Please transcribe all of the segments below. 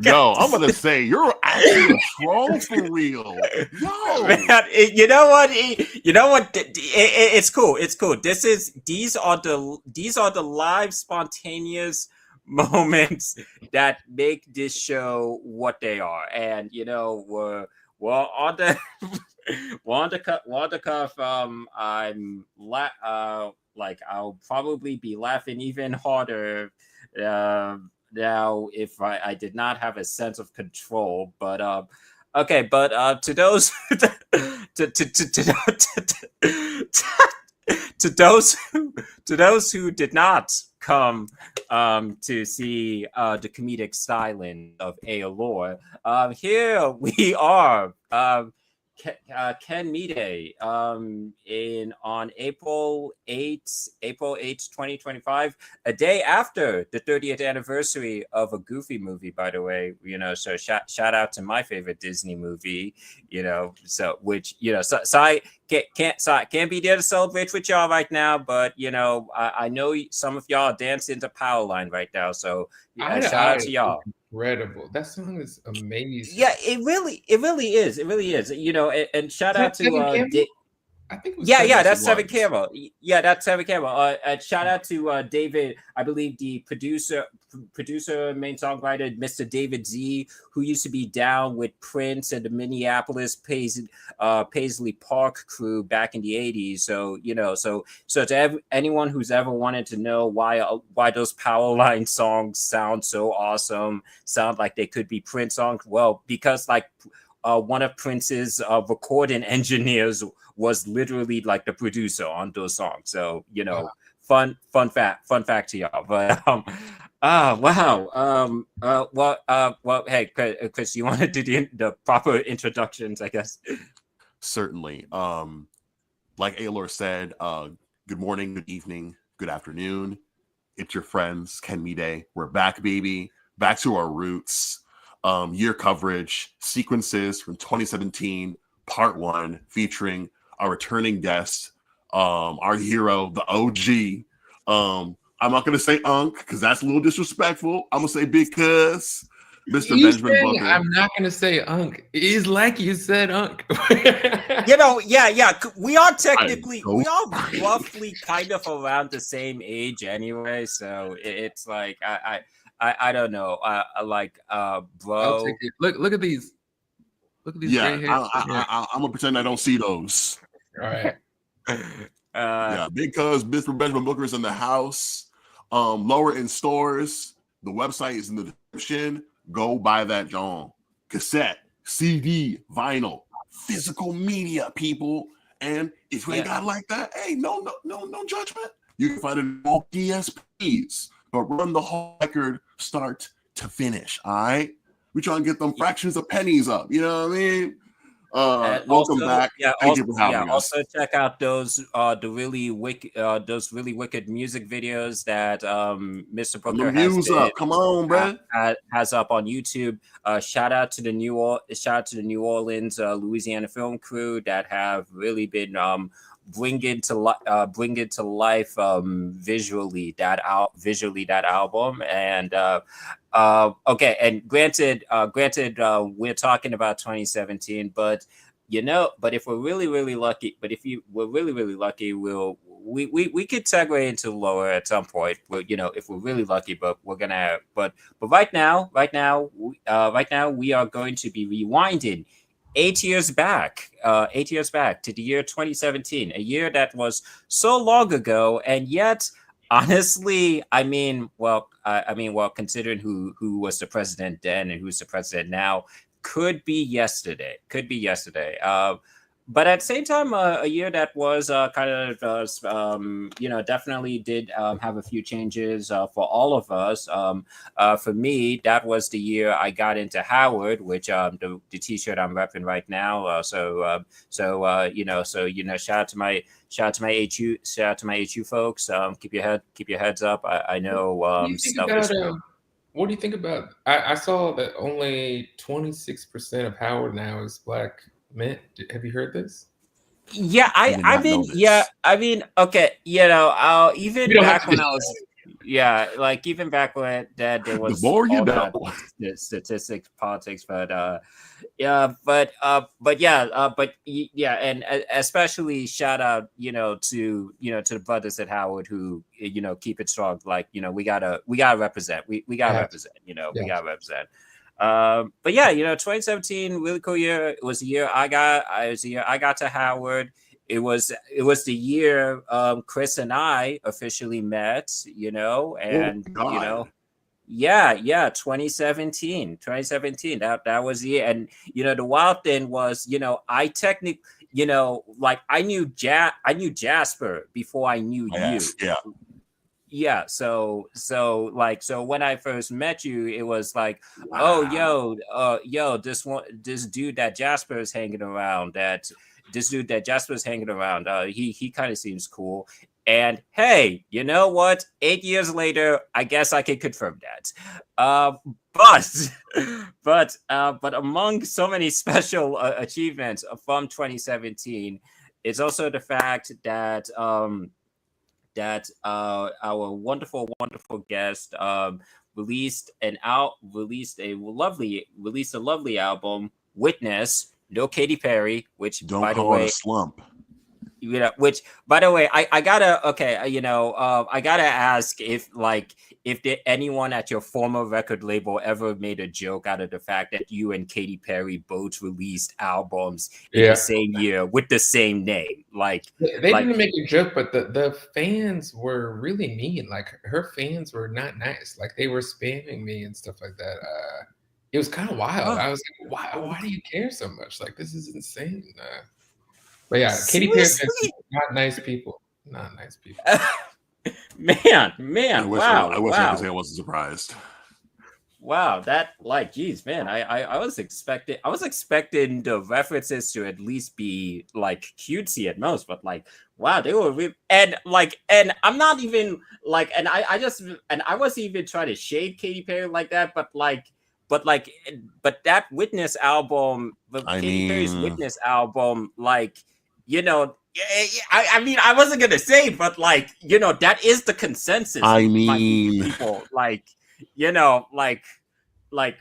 Yo, I'm gonna say you're actually a troll for real. Yo, Man, you know what? You know what? It's cool. It's cool. These are the live, spontaneous moments that make this show what they are. And we're on the we're on the cuff. Like I'll probably be laughing even harder. Uh, Now, if I did not have a sense of control, but okay, but to those to those who did not come to see the comedic styling of Olor, here we are. Ken Mide, in on April 8th, 2025, a day after the 30th anniversary of a Goofy movie, by the way. So shout out to my favorite Disney movie. So which so I can't be there to celebrate with y'all right now, but I know some of y'all are dancing to Powerline right now, so Eye to shout Eye out to is y'all. incredible. That song is amazing. Yeah, it really is. It really is. And shout Is out that to Tevin Campbell? I think it was yeah, Tevin. yeah, yes, it that's Seven was. Campbell. Yeah, that's Seven Campbell. And shout out to David, I believe the producer, main songwriter, Mr. David Z, who used to be down with Prince and the Minneapolis Paisley Park crew back in the '80s. So so to anyone who's ever wanted to know why those Powerline songs sound so awesome, sound like they could be Prince songs, well, because like one of Prince's recording engineers was literally like the producer on those songs. So fun fact to y'all. But wow. Well, hey, Chris, you want to do the proper introductions, I guess. certainly. Like Aylor said, good morning, good evening, good afternoon. It's your friends, Ken Mide. We're back, baby. Back to our roots. Year coverage, sequences from 2017, part one, featuring our returning guest, our hero, the OG. I'm not gonna say Unc because that's a little disrespectful. I'm gonna say Big Cuz, Mr. You Benjamin saying Booker. I'm not gonna say Unc. It's like you said Unc. Yeah. We are Go. we are roughly kind of around the same age anyway. So it's like I don't know. Like I'll take bro. it. Look at these. Look at these Yeah, gray hairs. I'm gonna pretend I don't see those. All right. Yeah, because Mr. Benjamin Booker is in the house. Lower in stores. The website is in the description. Go buy that John. Cassette, CD, vinyl, physical media, people. And if you ain't got it like that, hey, no judgment. You can find it in all DSPs, but run the whole record start to finish. All right. We trying to get them fractions of pennies up. You know what I mean? Welcome back. Thank you for having us. Also check out those those really wicked music videos that Mr. The Booker views up. Come on, bro. has up on YouTube. Shout out to the New Orleans, Louisiana film crew that have really been bringing to life visually that album. And okay, and granted we're talking about 2017, but if we're really lucky, we're really lucky, we could segue into lower at some point. If we're really lucky, but we're gonna but right now we are going to be rewinding 8 years back, to the year 2017, a year that was so long ago, and yet, honestly, considering who was the president then and who's the president now, could be yesterday. But at the same time, a year that was definitely did have a few changes for all of us. For me, that was the year I got into Howard, which the T-shirt I'm repping right now. Shout out to my HU folks. Keep your heads up. I know stuff is. What do you think about? I saw that only 26% of Howard now is black men. Have you heard this? Yeah, I did not know this. okay, even You don't have back to when just I was Yeah, like even back when that there The was more you all know. that statistics, politics, yeah, yeah, and especially shout out, to the brothers at Howard who, keep it strong. Like, we gotta represent. We gotta Yeah, represent. We yeah. gotta represent. But yeah, 2017, really cool year. It was the year I got to Howard. It was the year Chris and I officially met, Oh and my God. yeah, 2017. That was the year. And the wild thing was, I technically, like I knew Jasper before I knew you. Yes. Yeah. Yeah, so when I first met you, it was like, oh, Wow. this dude that Jasper is hanging around, he kind of seems cool. And hey, you know what? 8 years later, I guess I can confirm that. Uh, but but among so many special achievements from 2017, it's also the fact that our wonderful guest released a lovely album, Witness. No Katy Perry, which Don't by the call it a way, slump. I gotta, okay, I gotta ask if did anyone at your former record label ever made a joke out of the fact that you and Katy Perry both released albums in the Yeah. same year with the same name, They like didn't make a joke, but the fans were really mean. Like her fans were not nice. Like they were spamming me and stuff like that. It was kind of wild. oh, I was like, why do you care so much? Like this is insane. But yeah, Katy Perry fans, seriously. not nice people. Not nice people. I Man, wish I wow, wish I could say wow, I wasn't surprised. wow. That, like, geez, man, I was expecting the references to at least be like cutesy at most, but like, wow, they were and I'm not even like, and I wasn't even trying to shade Katy Perry like that, but like, but that Witness album, the I Katy Perry's mean, Witness album, like, I mean, I wasn't gonna say, but like, that is the consensus, I my mean, people. Like, you know, like, I'm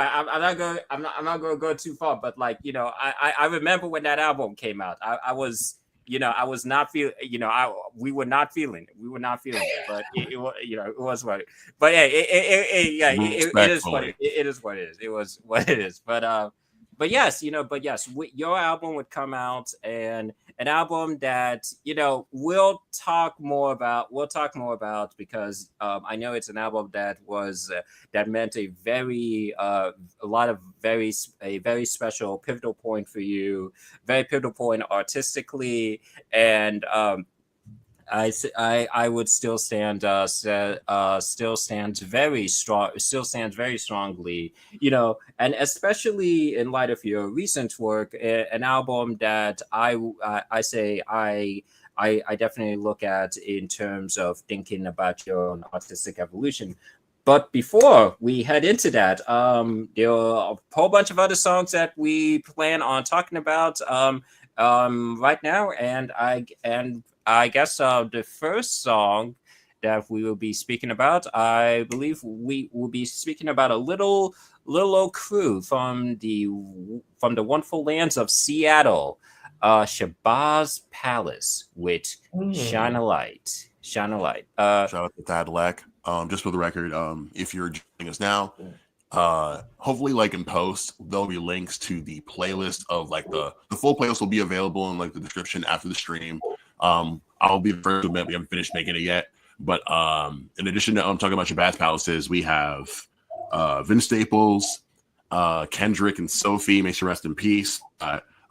not going to go too far, but like, I remember when that album came out. I was not feeling, we were not feeling it, but it was, it was what, but yeah, it is what respectfully. it is what it is. It was what it is, but yes, your album would come out, and an album that we'll talk more about, because I know it's an album that meant a very special pivotal point for you, very pivotal point artistically, and I would still stands very strongly, and especially in light of your recent work, an album that I definitely look at in terms of thinking about your own artistic evolution. But before we head into that, there are a whole bunch of other songs that we plan on talking about right now, and I guess the first song that we will be speaking about, I believe we will be speaking about a little old crew from the wonderful lands of Seattle, Shabazz Palace with Shine Hmm. a Light. Shine a Light. Shout out to Thad Leck. Just for the record, if you're joining us now, hopefully like in post there'll be links to the playlist of like the full playlist will be available in like the description after the stream. I'll be the first to admit we haven't finished making it yet, but in addition to talking about Shabazz Palaces, we have Vince Staples, Kendrick and Sophie, may she rest in peace,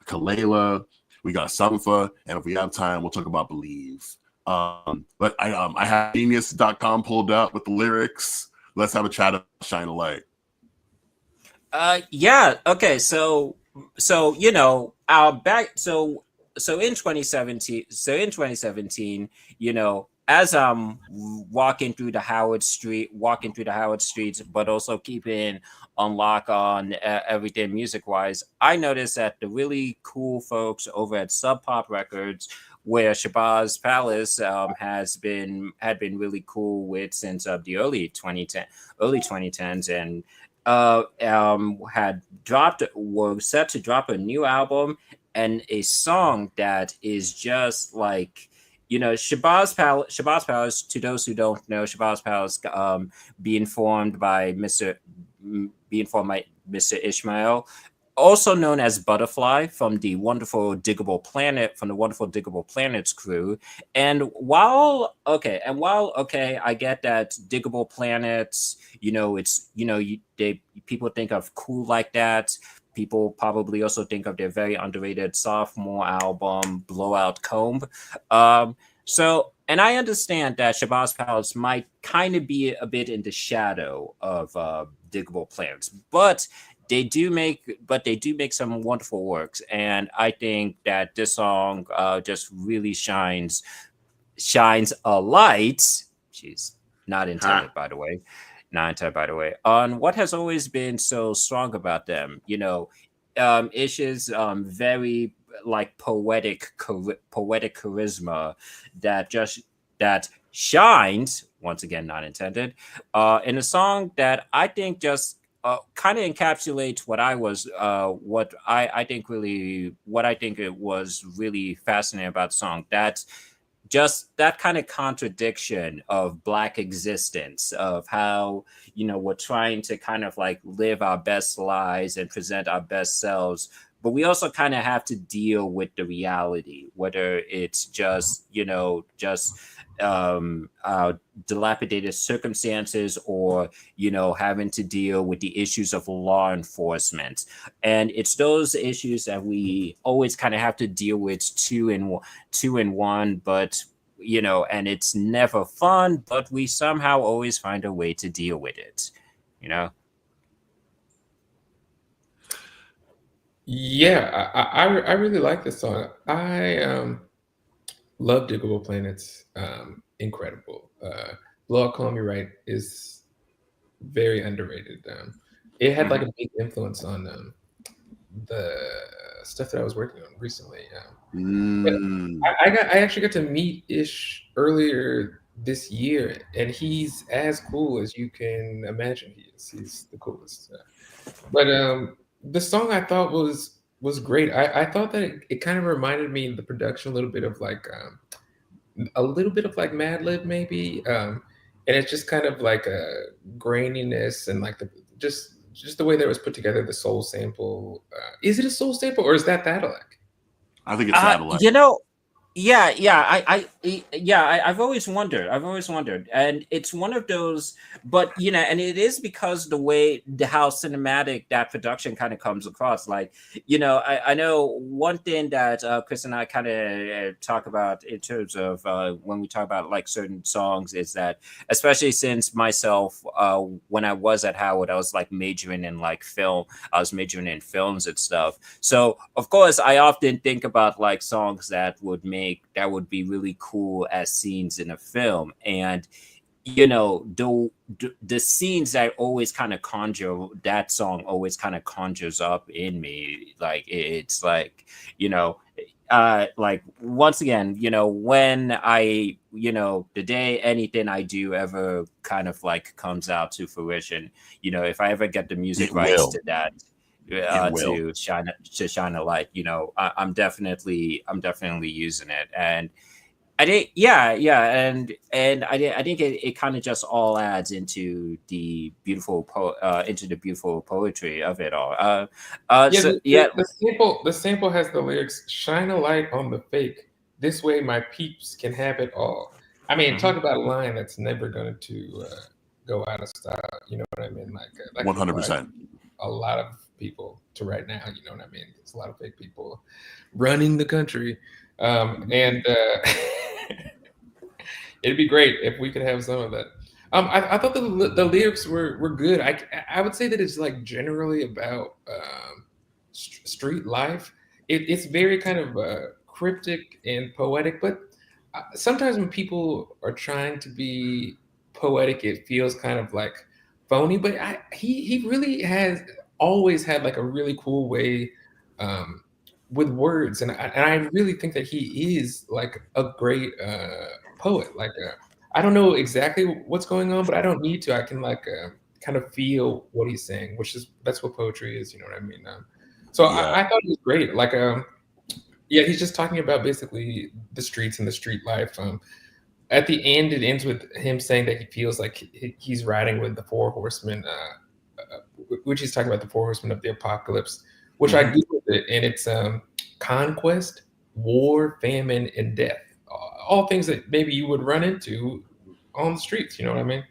Kalela, we got Sampha, and if we have time we'll talk about Believe. But I have genius.com pulled up with the lyrics. Let's have a chat about Shine a Light. Yeah. Okay. Our back. In 2017, as I'm walking through the Howard streets, but also keeping on lock on everything music wise, I noticed that the really cool folks over at Sub Pop Records where Shabazz Palace had been really cool with since the early 2010s, and had were set to drop a new album and a song that is just like, Shabazz Palace. To those who don't know, Shabazz Palace, being formed by Mr. Ishmael, also known as Butterfly from the wonderful Diggable Planets crew. And while okay, I get that Diggable Planets, it's people think of Cool Like That. People probably also think of their very underrated sophomore album, Blowout Comb. And I understand that Shabazz Palace might kind of be a bit in the shadow of Diggable Planets, but they do make some wonderful works, and I think that this song just really shines a light. She's not intended, by the way. Not intended, by the way, on what has always been so strong about them. Ish's very like poetic charisma that shines, once again, not intended, in a song that I think just kind of encapsulates what I think it was really fascinating about the song. That's just that kind of contradiction of Black existence, of how we're trying to kind of like live our best lives and present our best selves, but we also kind of have to deal with the reality, whether it's just dilapidated circumstances, or having to deal with the issues of law enforcement. And it's those issues that we always kind of have to deal with two in one, but and it's never fun, but we somehow always find a way to deal with it. Yeah, I really like this song. I love Diggable Planets. Incredible. Blow Up Call Me Right is very underrated. It had like a big influence on the stuff that I was working on recently. I actually got to meet Ish earlier this year, and he's as cool as you can imagine. He is. He's the coolest. But the song I thought was great. I thought that it kind of reminded me in the production a little bit of like Mad Lib maybe, and it's just kind of like a graininess and like just the way that it was put together. The soul sample. Is it a soul sample or is that Thatalek? I think it's Thatalek. I've always wondered, and it's one of those, but and it is because how cinematic that production kind of comes across. Like, I know one thing that Chris and I kind of talk about in terms of when we talk about like certain songs is that, especially since myself, when I was at Howard, I was like majoring in like film. I was majoring in films and stuff. So of course, I often think about like songs that would be really cool as scenes in a film. And the scenes that always kind of that song always kind of conjures up in me. Like it's like like once again, when I the day anything I do ever kind of like comes out to fruition, if I ever get the music rights to that, to shine a light, I'm definitely using it. And I think and I think it kind of just all adds into the beautiful poetry of it all. The sample has the lyrics, "Shine a light on the fake, this way my peeps can have it all." I mean, talk about a line that's never going to go out of style. You know what I mean? Like 100%. A lot of people to right now. You know what I mean? There's a lot of fake people running the country, and it'd be great if we could have some of that. I thought the lyrics were good. I would say that it's like generally about street life. It's very kind of cryptic and poetic, but sometimes when people are trying to be poetic, it feels kind of like phony. But he really has always had like a really cool way with words, and I really think that he is like a great poet. Like I don't know exactly what's going on, but I don't need to. I can like kind of feel what he's saying, that's what poetry is. You know what I mean? So I thought it was great. Like yeah, he's just talking about basically the streets and the street life. At the end, it ends with him saying that he feels like he's riding with the four horsemen, which he's talking about the four horsemen of the apocalypse, which I googled it, and it's conquest, war, famine, and death. All things that maybe you would run into on the streets. You know what I mean?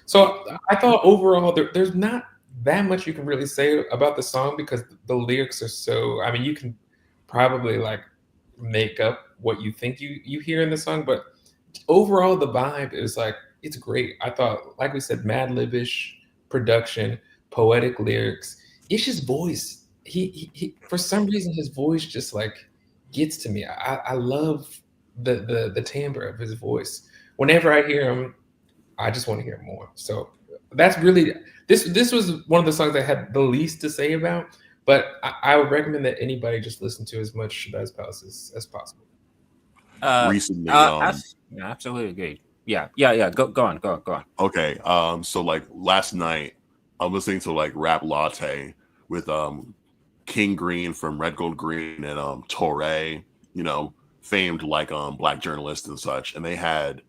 So I thought overall there's not that much you can really say about the song because the lyrics are so. I mean, you can probably like make up what you think you hear in the song, but overall the vibe is like it's great. I thought, like we said, mad libish production, poetic lyrics. It's his voice. He for some reason his voice just like gets to me. I love the timbre of his voice. Whenever I hear him, I just want to hear more. So that's really this was one of the songs I had the least to say about, but I would recommend that anybody just listen to as much Shabazz Palace as possible. Recently, absolutely agree. Yeah. Go on. Okay. So like last night, I'm listening to like Rap Latte with King Green from Red Gold Green and Torre, you know, famed like black journalist and such, and they had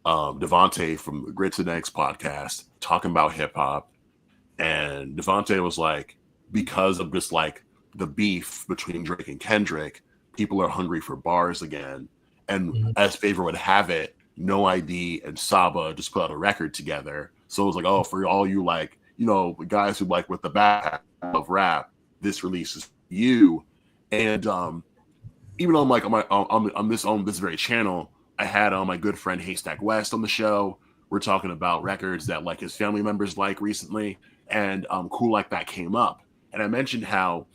Devontae from the Grits and Eggs podcast talking about hip hop, and Devontae was like, because of this like the beef between Drake and Kendrick, people are hungry for bars again. And as favor would have it, No ID and Saba just put out a record together. So it was like, oh, for all you like, you know, guys who like with the back of rap, this release is you. And even on like on this very channel, I had my good friend Haystack West on the show. We're talking about records that like his family members like recently, and Cool Like That came up, and I mentioned how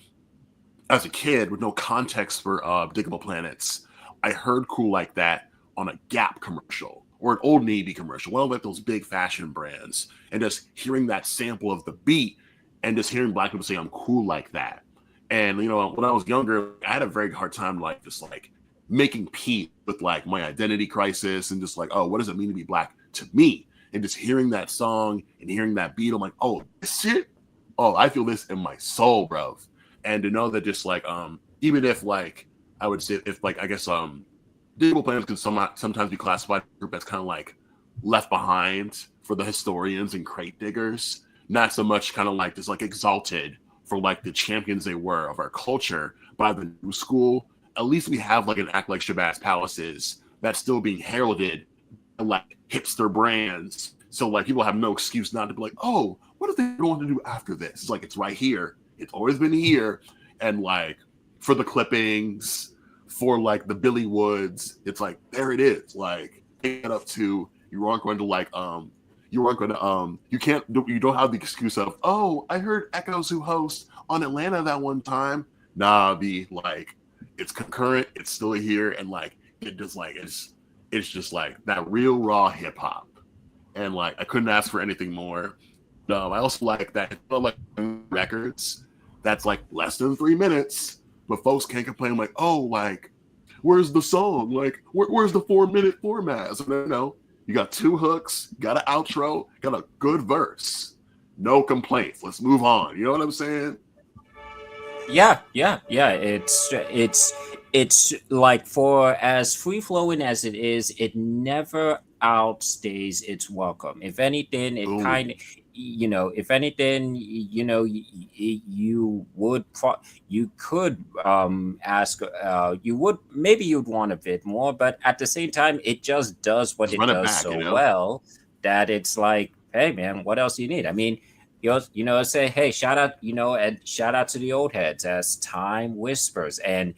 as a kid with no context for Diggable Planets, I heard Cool Like That on a Gap commercial or an Old Navy commercial, one of like those big fashion brands, and just hearing that sample of the beat and just hearing black people say I'm cool like that. And you know, when I was younger, I had a very hard time like just like making peace with like my identity crisis and just like, oh, what does it mean to be black to me? And just hearing that song and hearing that beat, I'm like, oh, this shit, oh, I feel this in my soul, bro. And to know that just like even if like I would say if like I guess digital planners can sometimes be classified as a group that's kind of like left behind for the historians and crate diggers, not so much kind of like just like exalted for like the champions they were of our culture by the new school. At least we have like an act like Shabazz Palaces that's still being heralded by like hipster brands. So like people have no excuse not to be like, oh, what are they going to do after this? It's like it's right here. It's always been here. And like for the clippings, for like the Billy Woods, it's like there it is. Like get up to you aren't going to like you aren't going to you don't have the excuse of, oh, I heard Echoes who host on Atlanta that one time. Nah, be like it's concurrent, it's still here, and like it just like it's just like that real raw hip hop. And like I couldn't ask for anything more. No, I also like that like records that's like less than 3 minutes, but folks can't complain like, oh, like where's the song? Like where's the 4-minute format? So no, you got 2 hooks, got an outro, got a good verse. No complaints. Let's move on. You know what I'm saying? Yeah. It's like for as free flowing as it is, it never outstays its welcome. If anything, it kind of, if anything, you would you could ask, you'd want a bit more, but at the same time, it just does what it does so well that it's like, hey man, what else do you need? I mean, say, hey, shout out, and shout out to the old heads as time whispers, and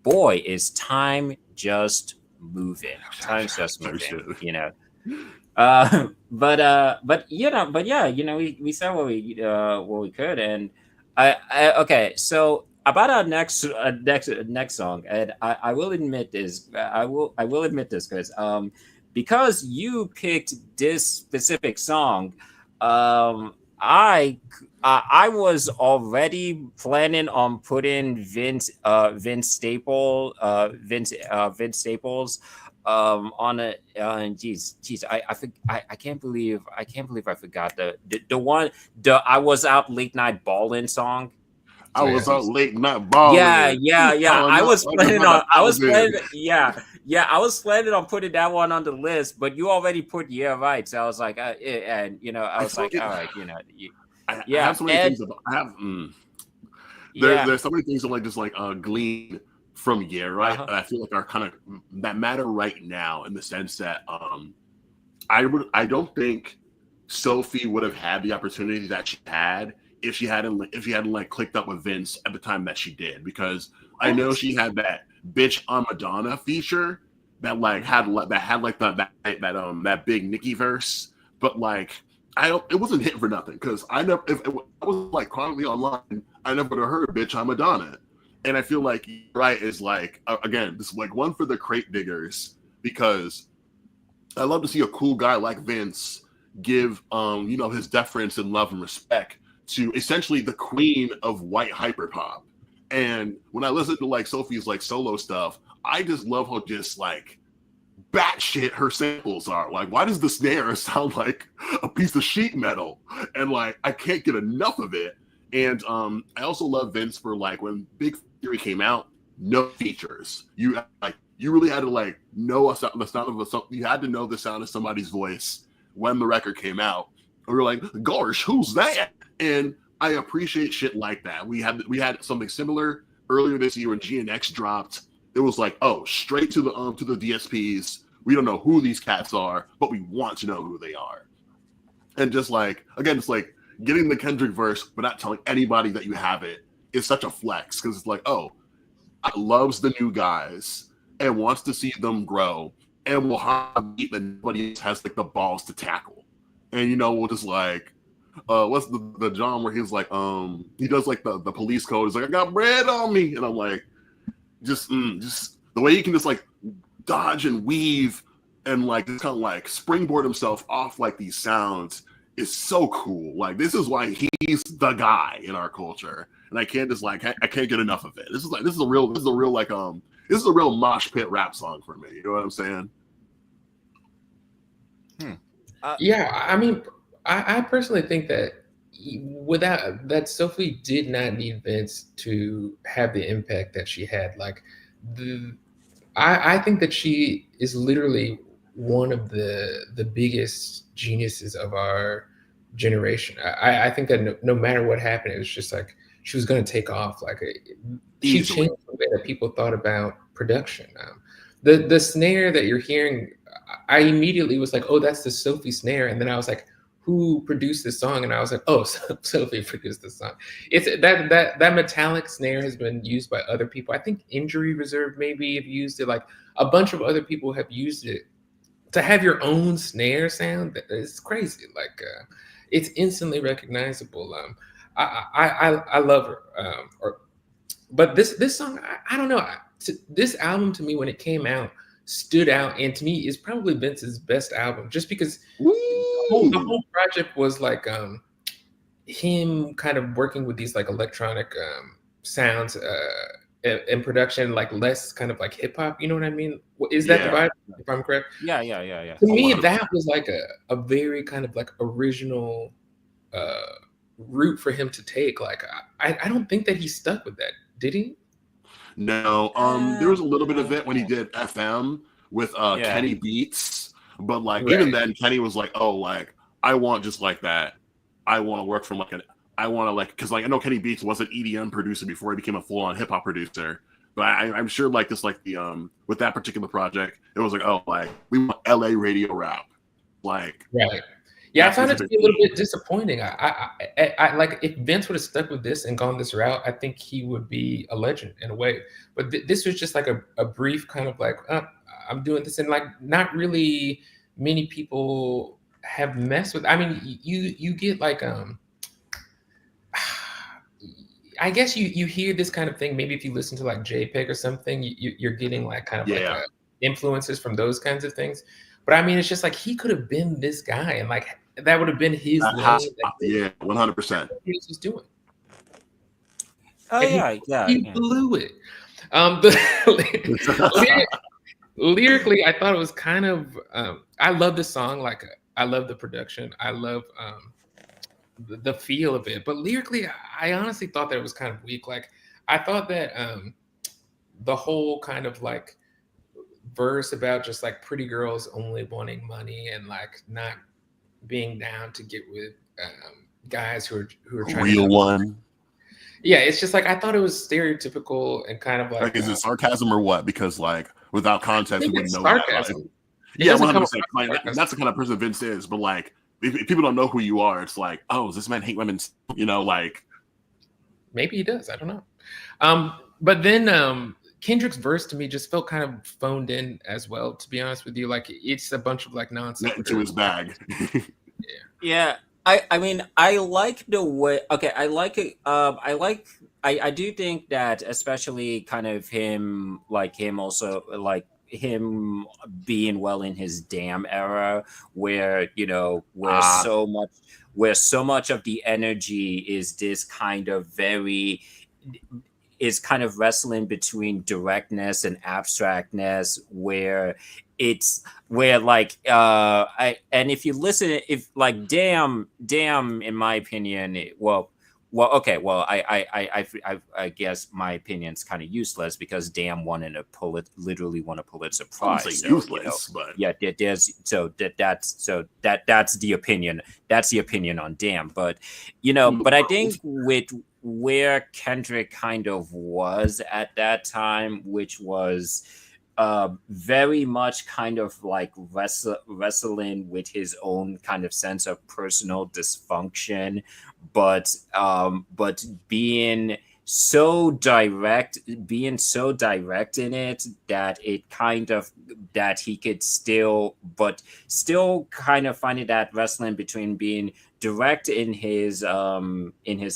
boy, is time just moving. Time's just moving, but yeah, we said what we could, and I okay. So about our next song, and I will admit this, I will admit this, because you picked this specific song. I was already planning on putting Vince Staples on a geez I can't believe I forgot the one I was out late night balling song. I Oh yeah. was out late night Yeah, balling. I was planning on I was planning Yeah. I was planning on putting that one on the list, but you already put yeah right. So I was like and I I was feel like like all right, I yeah, have so many and things about. I have. yeah, There's so many things that like just like glean from year, right? uh-huh. And I feel like are kind of that matter right now in the sense that I don't think Sophie would have had the opportunity that she had if she hadn't like clicked up with Vince at the time that she did, because I know she had that bitch on Madonna feature that like had like that big Nicki verse, but like I don't, it wasn't hit for nothing, because I never, if it was like chronically online, I never would have heard bitch on Madonna. And I feel like right is like again, this is like one for the crate diggers, because I love to see a cool guy like Vince give his deference and love and respect to essentially the queen of white hyperpop. And when I listen to like Sophie's like solo stuff, I just love how just like batshit her samples are. Like, why does the snare sound like a piece of sheet metal? And like, I can't get enough of it. And I also love Vince for like when Big Theory came out, no features. You really had to like know the sound of you had to know the sound of somebody's voice when the record came out. And we were like, gosh, who's that? And I appreciate shit like that. We had something similar earlier this year when GNX dropped. It was like, oh, straight to the DSPs. We don't know who these cats are, but we want to know who they are. And just like, again, it's like getting the Kendrick verse, but not telling anybody that you have it is such a flex, because it's like, oh, I loves the new guys and wants to see them grow, and will have beat that nobody else has like the balls to tackle. And we'll just like, what's the John where he's like, he does like the police code. He's like, I got bread on me, and I'm like, just the way he can just like dodge and weave and like just kind of like springboard himself off like these sounds is so cool. Like, this is why he's the guy in our culture, and I can't just like I can't get enough of it. This is a real mosh pit rap song for me. You know what I'm saying? Yeah, I mean, I personally think that without that, Sophie did not need Vince to have the impact that she had. Like, I think that she is literally one of the biggest geniuses of our generation. I think that no matter what happened, it was just like she was going to take off. Like, she changed the way that people thought about production. The snare that you're hearing, I immediately was like, oh, that's the Sophie snare. And then I was like, who produced this song? And I was like, oh, Sophie produced this song. It's that metallic snare has been used by other people. I think Injury Reserve maybe have used it. Like, a bunch of other people have used it. To have your own snare sound, it's crazy. Like, it's instantly recognizable. I love her. But this song, I don't know. This album to me, when it came out, stood out, and to me is probably Vince's best album, just because the whole project was like him kind of working with these like electronic sounds in production, like less kind of like hip hop. You know what I mean? Is that the vibe? If I'm correct? Yeah. To me, that was like a very kind of like original route for him to take. Like, I don't think that he stuck with that. Did he? No, there was a little bit of it when he did FM with Kenny Beats, but like even then, Kenny was like, "Oh, like I want just like that. I want to work from like I want to like, because like I know Kenny Beats was an EDM producer before he became a full-on hip hop producer, but I'm sure like this like the with that particular project, it was like, oh, like we want LA radio rap, like right." Yeah, I found it to be a little bit disappointing. I like, if Vince would have stuck with this and gone this route, I think he would be a legend in a way. But this was just like a brief kind of like, I'm doing this, and like not really many people have messed with. I mean, you get like I guess you hear this kind of thing maybe if you listen to like JPEG or something. You're getting like kind of like influences from those kinds of things. But I mean, it's just like he could have been this guy, and like that would have been his lane. Yeah, 100%. He was just doing. Oh And he blew it. Lyrically, I thought it was kind of. I love the song. Like, I love the production. I love the feel of it. But lyrically, I honestly thought that it was kind of weak. Like, I thought that the whole kind of like verse about just like pretty girls only wanting money and like not being down to get with guys who are trying real to one. Yeah, it's just like I thought it was stereotypical and kind of like is it sarcasm or what? Because like without context, you wouldn't know sarcasm. That. Yeah, 100%. Like, that's the kind of person Vince is. But like, if people don't know who you are, it's like, oh, does this man hate women? You know, like maybe he does. I don't know. But then Kendrick's verse to me just felt kind of phoned in as well. To be honest with you, like it's a bunch of like nonsense into his bag. Yeah. I mean, I like the way. Okay, I like it. I do think that, especially kind of him, like him also, like him being well in his Damn era, where where so much of the energy is this kind of kind of wrestling between directness and abstractness, where like if you listen, if like damn in my opinion, I guess my opinion's kind of useless because Damn literally won a Pulitzer Prize. Say useless, but yeah, there's that's the opinion. That's the opinion on Damn, but but I think with where Kendrick kind of was at that time, which was very much kind of like wrestling with his own kind of sense of personal dysfunction, but being so direct in it that it kind of that he could still kind of finding that wrestling between being direct in his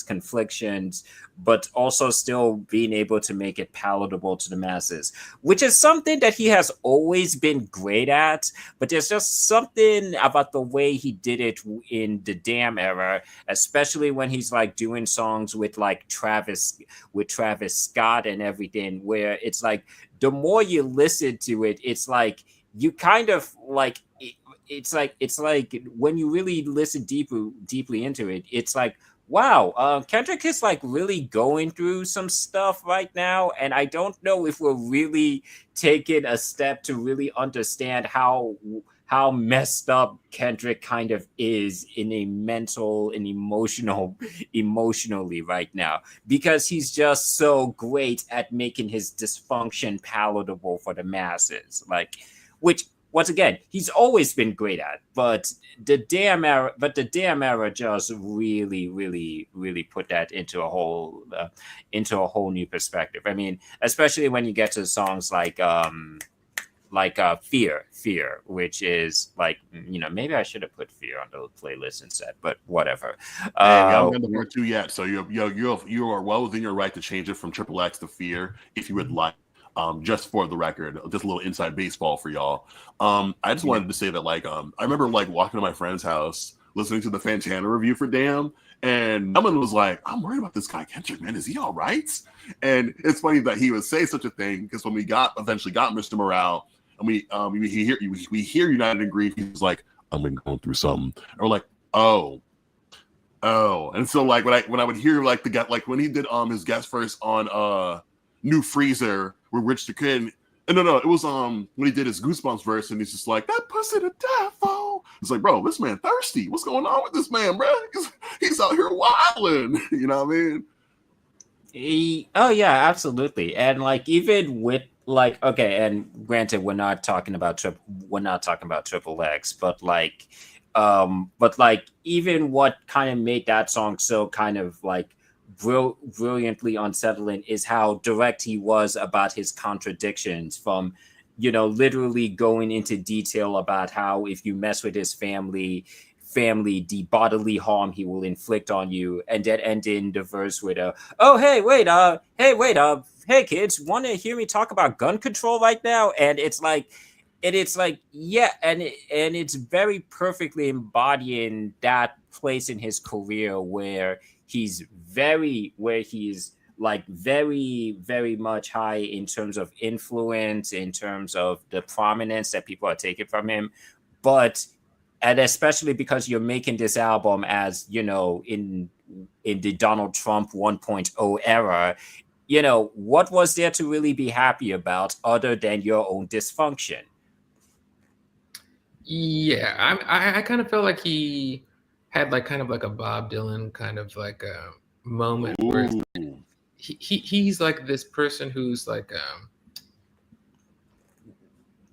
conflictions, but also still being able to make it palatable to the masses, which is something that he has always been great at. But there's just something about the way he did it in the Damn era, especially when he's like doing songs with Travis Scott and everything, where it's like the more you listen to it, it's like you kind of like it's like when you really listen deeply into it, it's like, wow, Kendrick is like really going through some stuff right now, and I don't know if we're really taking a step to really understand how messed up Kendrick kind of is in a mental and emotionally right now, because he's just so great at making his dysfunction palatable for the masses, like, which once again, he's always been great at, but the Damn era just really, really, really put that into a whole new perspective. I mean, especially when you get to songs like Fear, which is like, maybe I should have put Fear on the playlist instead, but whatever. I haven't got the part 2 yet, so you are well within your right to change it from Triple X to Fear if you would like. Just for the record, just a little inside baseball for y'all. I just wanted to say that, like, I remember like walking to my friend's house, listening to the Fantana review for Damn, and someone was like, "I'm worried about this guy Kendrick, man. Is he all right?" And it's funny that he would say such a thing, because when we eventually got Mr. Morale, and we hear United in Grief, he's like, "I've been going through something," and we're like, "Oh." And so like when I would hear like the guy, like when he did his guest verse on New Freezer with Rich the Kid. And no, it was when he did his Goosebumps verse, and he's just like, "That pussy to die for." It's like, bro, this man thirsty. What's going on with this man, bro? He's out here wilding. You know what I mean? Oh yeah, absolutely. And like even with like, okay, and granted, we're not talking about Triple X, but like even what kind of made that song so kind of like brilliantly unsettling is how direct he was about his contradictions, from literally going into detail about how if you mess with his family, the bodily harm he will inflict on you, and then ending the verse with hey kids, want to hear me talk about gun control right now? And it's like it's like, yeah, and it's very perfectly embodying that place in his career where he's like very, very much high in terms of influence, in terms of the prominence that people are taking from him. But and especially because you're making this album, as you know, in the Donald Trump 1.0 era, what was there to really be happy about other than your own dysfunction? Yeah, I kind of felt like he had like kind of like a Bob Dylan kind of like a moment where it's like, he's like this person who's like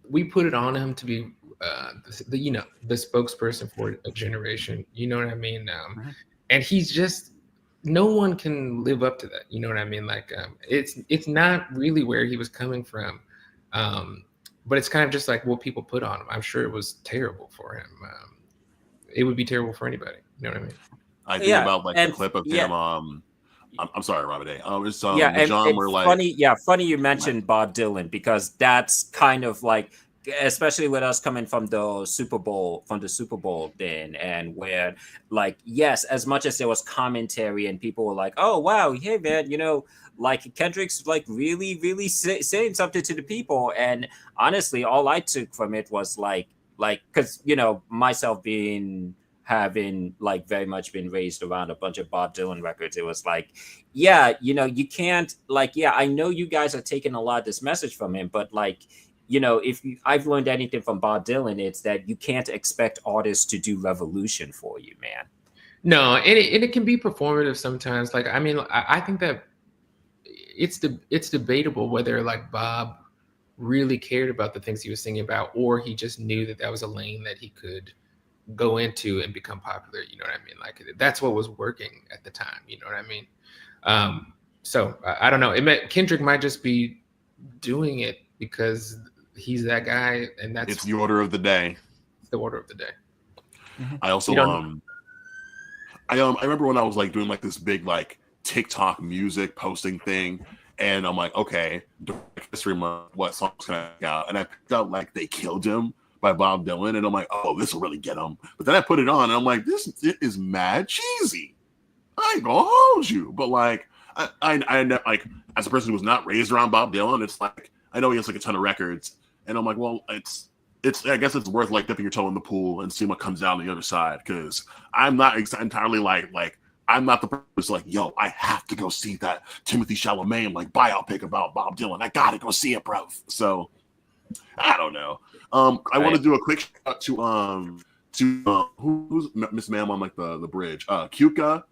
we put it on him to be the spokesperson for a generation. You know what I mean? And he's just, no one can live up to that. You know what I mean? Like it's not really where he was coming from. But it's kind of just like what people put on him. I'm sure it was terrible for him. It would be terrible for anybody. You know what I mean? I think about like the clip of him. I'm sorry, Robert A. It's John where like funny you mentioned Bob Dylan, because that's kind of like, especially with us coming from the Super Bowl then, and where like, yes, as much as there was commentary and people were like, oh wow, hey man, like Kendrick's like really, really saying something to the people. And honestly, all I took from it was like, because myself having like very much been raised around a bunch of Bob Dylan records, it was like, yeah, you can't, like, yeah, I know you guys are taking a lot of this message from him, but like, if I've learned anything from Bob Dylan, it's that you can't expect artists to do revolution for you, man. No, and it can be performative sometimes. Like, I mean, I think that it's debatable whether like Bob really cared about the things he was singing about, or he just knew that was a lane that he could go into and become popular. You know what I mean? Like, that's what was working at the time. You know what I mean? So I don't know. Kendrick might just be doing it because he's that guy, and it's the order of the day. It's the order of the day. I also I remember when I was like doing like this big like TikTok music posting thing, and I'm like, okay, History Month, what songs can I pick out? And I picked out like They Killed Him by Bob Dylan, and I'm like, oh, this will really get him. But then I put it on, and I'm like, it is mad cheesy. I ain't gonna hold you, but like, I like, as a person who was not raised around Bob Dylan, it's like, I know he has like a ton of records, and I'm like, well, it's I guess it's worth like dipping your toe in the pool and seeing what comes out on the other side, because I'm not entirely like I'm not the person who's like, yo, I have to go see that Timothy Chalamet like biopic about Bob Dylan. I gotta go see it, bro. So I don't know. I want to do a quick shout out to who's Miss Ma'am on like the bridge. Kyuka.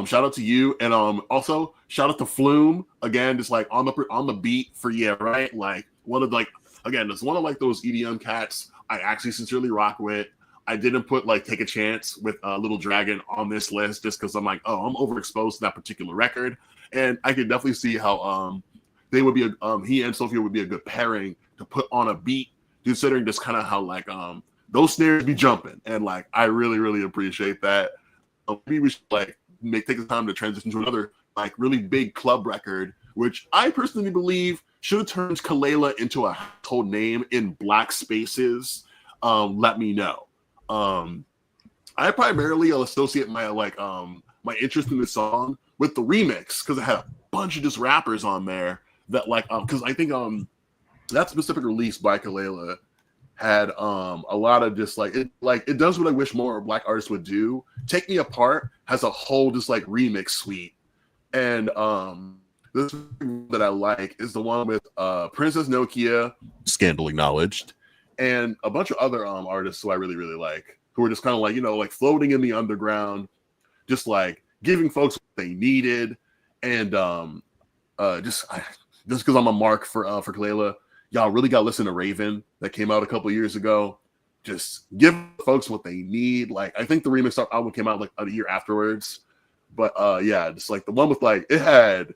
Shout out to you, and also shout out to Flume again, just like on the beat for right. Like one of like, again, it's one of like those EDM cats I actually sincerely rock with. I didn't put like Take a Chance with Little Dragon on this list just because I'm like, oh, I'm overexposed to that particular record, and I could definitely see how they would be he and Sophia would be a good pairing to put on a beat, considering just kind of how like those snares be jumping, and like I really, really appreciate that. Maybe we should like take the time to transition to another like really big club record, which I personally believe should have turned Kalela into a household name in Black spaces. Let me know. I primarily associate my my interest in this song with the remix, because it had a bunch of just rappers on there that like because I think that specific release by Kalela had a lot of just like it does what I wish more Black artists would do. Take Me Apart has a whole just like remix suite, and this that I like is the one with Princess Nokia, scandal acknowledged, and a bunch of other artists who I really, really like, who are just kind of like, like floating in the underground, just like giving folks what they needed. And just because I'm a mark for Kalela, y'all really got to listen to Raven that came out a couple years ago. Just give folks what they need. Like, I think the remix album came out like a year afterwards. But yeah, just like the one with like, it had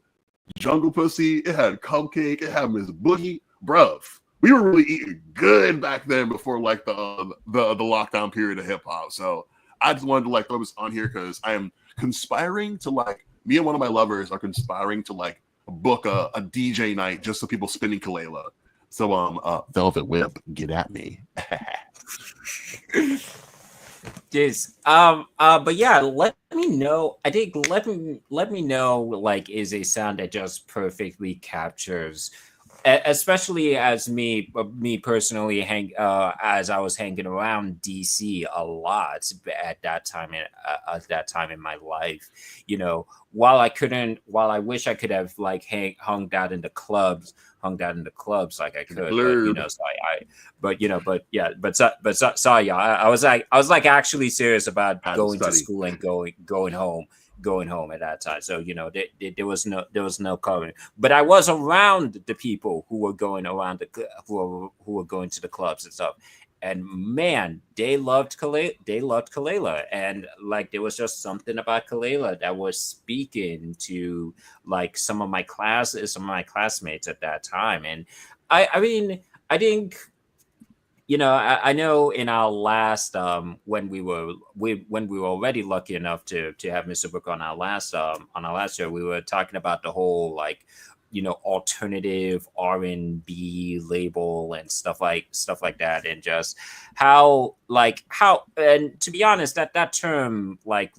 Jungle Pussy, it had Cupcake, it had Miss Boogie. Bruv, we were really eating good back then before like the lockdown period of hip hop. So I just wanted to like throw this on here because I am conspiring to like, me and one of my lovers are conspiring to like book a DJ night just so people spinning Kalela. So Velvet Whip, get at me. Yes. But yeah, let me know. I think let me know, like, is a sound that just perfectly captures, especially as me personally as I was hanging around DC a lot at that time in my life. While I wish I could have like hung out in the clubs, like I could, but Blurb. so sorry, y'all. I was like actually serious about going to school and going home at that time. So there was no covering, but I was around the people who were going around who were going to the clubs and stuff. And man, they loved Kalela, and like there was just something about Kalela that was speaking to like some of my classmates at that time. And I mean, I think I know in our last when we were already lucky enough to have Mr. Book on our last show, we were talking about the whole like alternative R&B label and stuff like that, and just how and to be honest, that term like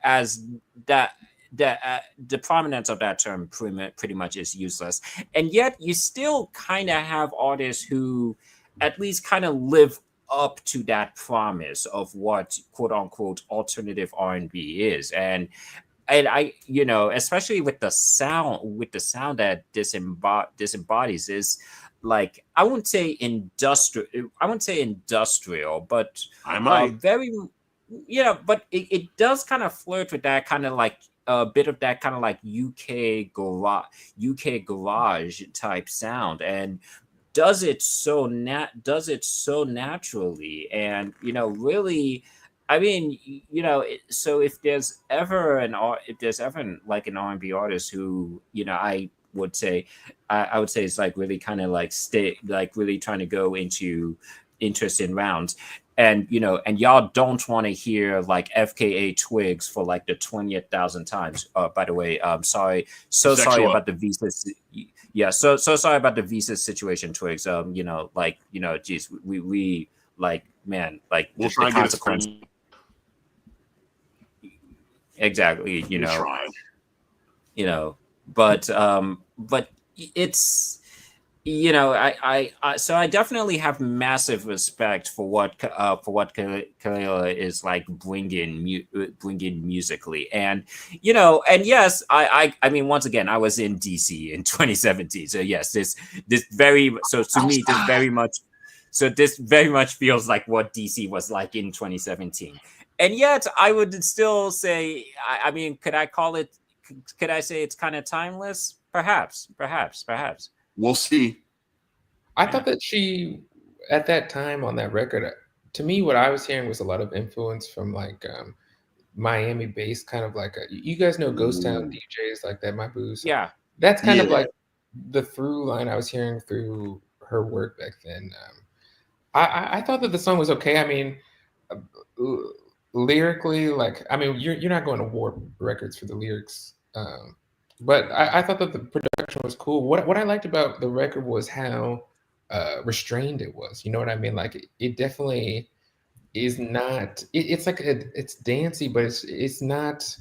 as that the prominence of that term pretty much is useless, and yet you still kind of have artists who at least kind of live up to that promise of what quote unquote alternative R&B is. And I, especially with the sound that this embodies is like, I wouldn't say industrial, but I might. very, but it does kind of flirt with that kind of like a bit of that kind of like UK garage type sound, and does it so naturally, and really, I mean, so if there's ever like an R&B artist who I would say it's like really kind of like really trying to go into interesting rounds, and and y'all don't want to hear like FKA Twigs for like the 20,000th times. By the way, sorry about the visa. Yeah, so sorry about the visa situation, Twigs. Geez, we like, man, like we'll the try and get consequence. Exactly, but it's so I definitely have massive respect for what Kalela is like bringing musically, and and yes, I mean, once again, I was in DC in 2017, so yes, this very, so to me this very much feels like what DC was like in 2017, and yet I would still say, I mean, could I say it's kind of timeless? Perhaps. We'll see. I thought that she, at that time on that record, to me, what I was hearing was a lot of influence from like Miami based kind of like you guys know Ghost Town DJs like that, my booze. Yeah, that's kind of like the through line I was hearing through her work back then. I thought that the song was okay. I mean, lyrically, like, I mean, you're not going to Warp Records for the lyrics, but I thought that the production was cool. What I liked about the record was how restrained it was. You know what I mean? Like it definitely is not. It's like it's dancey, but it's not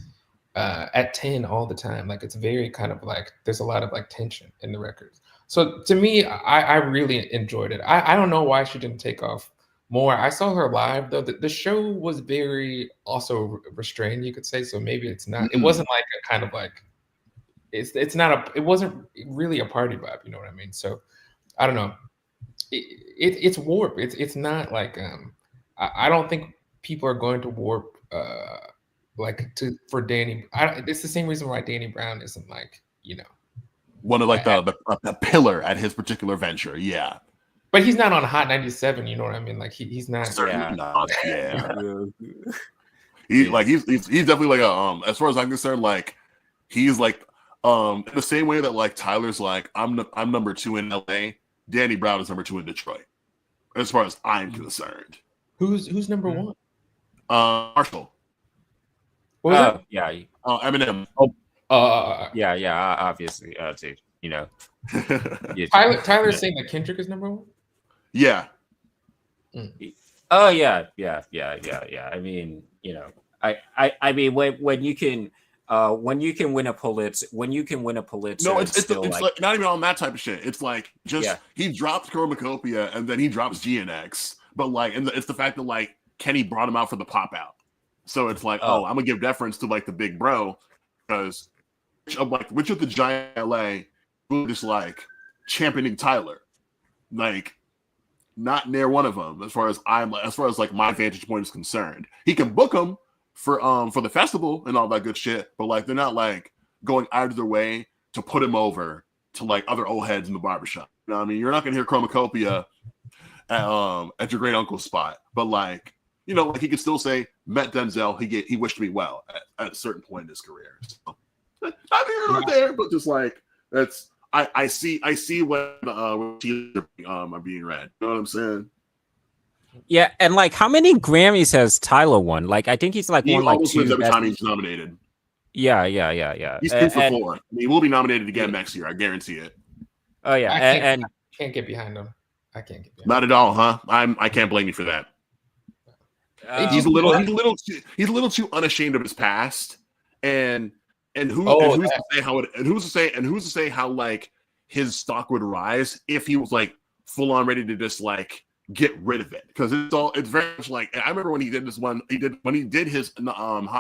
at 10 all the time. Like it's very kind of like there's a lot of like tension in the records. So to me, I really enjoyed it. I don't know why she didn't take off more. I saw her live though. The show was very also restrained, you could say. So maybe it's not. It wasn't like a kind of like it's not a. It wasn't really a party vibe. You know what I mean? So I don't know. It's Warp. It's not like I don't think people are going to Warp like for Danny. It's the same reason why Danny Brown isn't like one of like the pillar at his particular venture. Yeah. But he's not on Hot 97, you know what I mean? Like he's not. Certainly not. Yeah. he's definitely like a as far as I'm concerned, like he's like in the same way that like Tyler's like I'm number 2 in LA, Danny Brown is number 2 in Detroit. As far as I'm concerned. Who's number 1? Marshall. What was that? Yeah. Eminem. Yeah, obviously, dude. you know. Tyler's saying that Kendrick is number one. Yeah. Oh yeah. I mean, you know, I mean when you can win a Pulitzer, No, it's like not even on that type of shit. It's like just he drops Chromacopia and then he drops GNX, but like, and it's the fact that like Kenny brought him out for the pop out, so it's like, I'm gonna give deference to like the big bro, because which of the giant LA who just like championing Tyler, like not near one of them as far as like my vantage point is concerned. He can book him for the festival and all that good shit, but like they're not like going out of their way to put him over to like other old heads in the barbershop. You know what I mean? You're not gonna hear Chromacopia at your great uncle's spot, but like, you know, like he could still say met Denzel, he wished me well at a certain point in his career. So, not here nor there, but just like that's I see when teams are being read. You know what I'm saying? Yeah, and like how many Grammys has Tyler won? Like I think he's like he won like almost wins every time he's nominated. Yeah. He's 2 for 4. I mean, he will be nominated again next year. I guarantee it. Oh yeah, I can't get behind him. I can't get behind him. Not at all, huh? I can't blame you for that. He's a little too unashamed of his past, and who's to say how like his stock would rise if he was like full on ready to just like get rid of it, because it's very much like, I remember when he did his Hot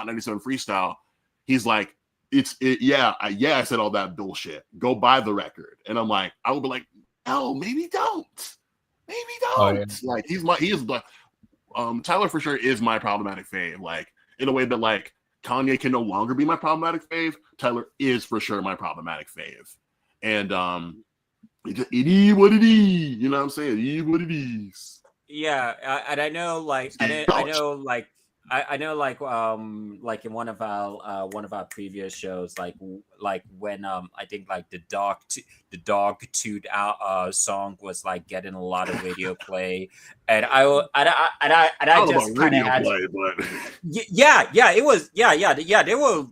97 freestyle, he's like, I said all that bullshit, go buy the record, and I'm like, I would be like, no, maybe don't. Like Tyler for sure is my problematic fave, like in a way that like Kanye can no longer be my problematic fave. Tyler is for sure my problematic fave, and it is what it is. You know what I'm saying? It is what it is. Yeah, and I know like like in one of our previous shows, like when I think like the dog toot out song was like getting a lot of radio play, and I just kind of had play, but it was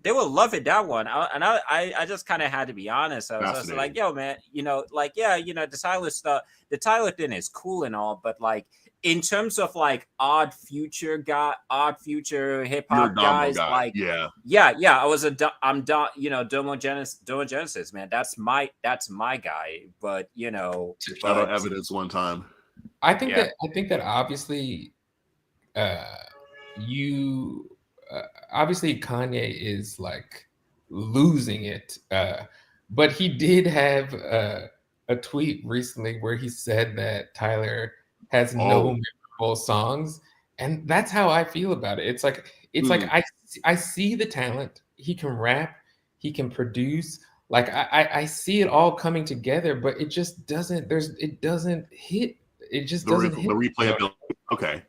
they were loving that one, and I just kind of had to be honest. I was just like, yo man, you know, like the Tyler thing is cool and all, but like in terms of like odd future hip hop guys, like I was Domo Genesis, man. That's my guy. But you know, shout out Evidence one time. I think that obviously, obviously Kanye is like losing it, but he did have a tweet recently where he said that Tyler has no memorable songs, and that's how I feel about it. It's like I see the talent. He can rap, he can produce. Like I see it all coming together, but it just doesn't. It doesn't hit. It just doesn't hit. The replayability. Okay.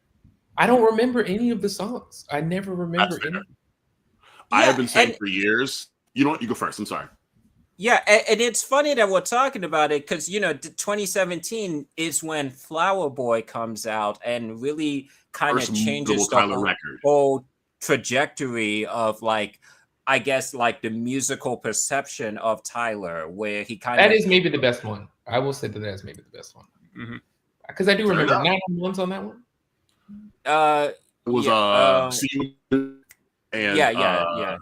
I don't remember any of the songs. I never remember any. I have been saying for years. You know what? You go first. I'm sorry. Yeah, and it's funny that we're talking about it because, you know, 2017 is when Flower Boy comes out and really kind of changes the whole trajectory of, like, I guess, like the musical perception of Tyler, where he kind of... That is maybe the best one. I will say that is maybe the best one. Because I do remember 911's on that one. It was See You and yeah.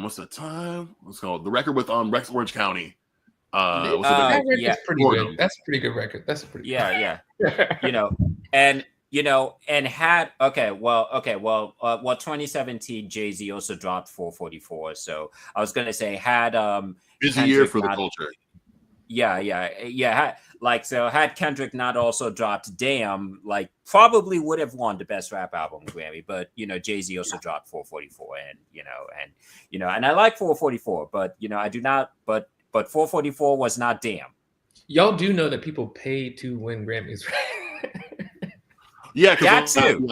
What's the time? What's it called? The record with Rex Orange County. That record's pretty good. That's a pretty good record. That's a pretty good. And had 2017 Jay-Z also dropped 444. So I was gonna say had busy Kendrick year for the culture. Had Kendrick not also dropped Damn, like probably would have won the best rap album Grammy, but you know, Jay-Z also dropped 444, and I like 444, but you know, I do not, but 444 was not Damn. Y'all do know that people pay to win Grammys, right? Yeah, because you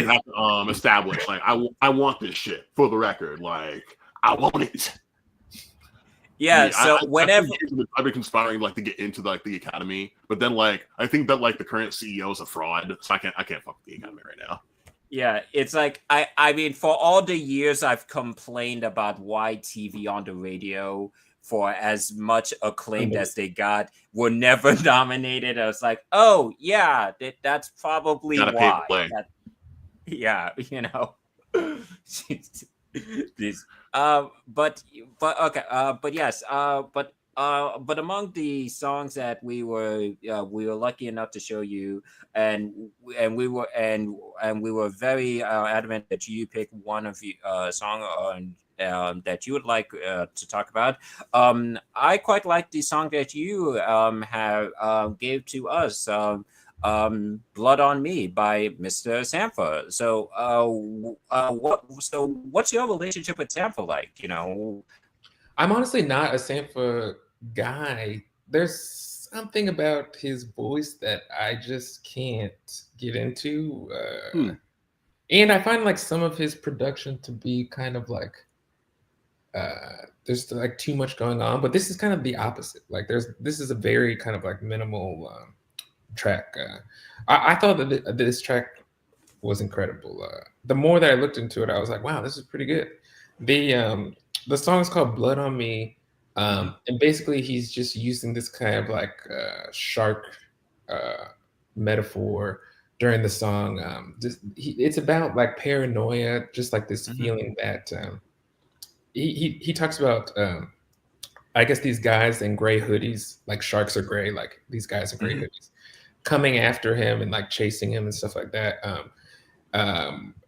have to establish, like, I want this shit for the record, like I want it. Yeah, whenever I've been conspiring like to get into like the Academy, but then like I think that like the current CEO is a fraud, so I can't fuck with the Academy right now. Yeah, it's like I mean, for all the years I've complained about why TV on the radio for as much acclaim as they got, were never nominated. I was like, oh yeah, that's probably why. Yeah, you know. This, but okay, but yes, but among the songs that we were lucky enough to show you, and we were very adamant that you pick one of the song on that you would like to talk about. I quite like the song that you have gave to us. Blood on Me by Mr. Sampha. So what's your relationship with Sampha like? You know, I'm honestly not a Sampha guy. There's something about his voice that I just can't get into. And I find like some of his production to be kind of like there's like too much going on, but this is kind of the opposite. Like this is a very kind of like minimal track. I thought that this track was incredible. The more that I looked into it, I was like, wow, this is pretty good. The song is called Blood on Me. And basically he's just using this kind of like shark metaphor during the song. It's about like paranoia, just like this feeling that he talks about I guess these guys in gray hoodies, like sharks are gray, like these guys in gray hoodies coming after him and like chasing him and stuff like that.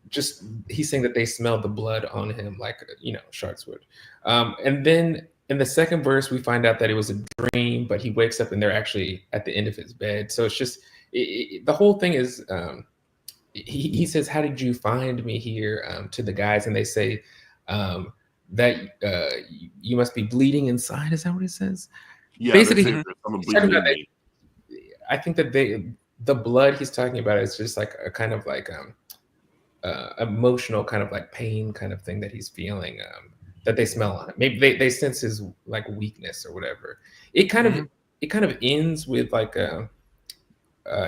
Just he's saying that they smell the blood on him, like sharks would. And then in the second verse, we find out that it was a dream, but he wakes up and they're actually at the end of his bed. So it's just the whole thing is. He says, "How did you find me here?" To the guys, and they say that you must be bleeding inside. Is that what it says? Yeah, basically. I think that the blood he's talking about is just like a kind of like emotional kind of like pain kind of thing that he's feeling that they smell on it. Maybe they sense his like weakness or whatever. It kind of ends with like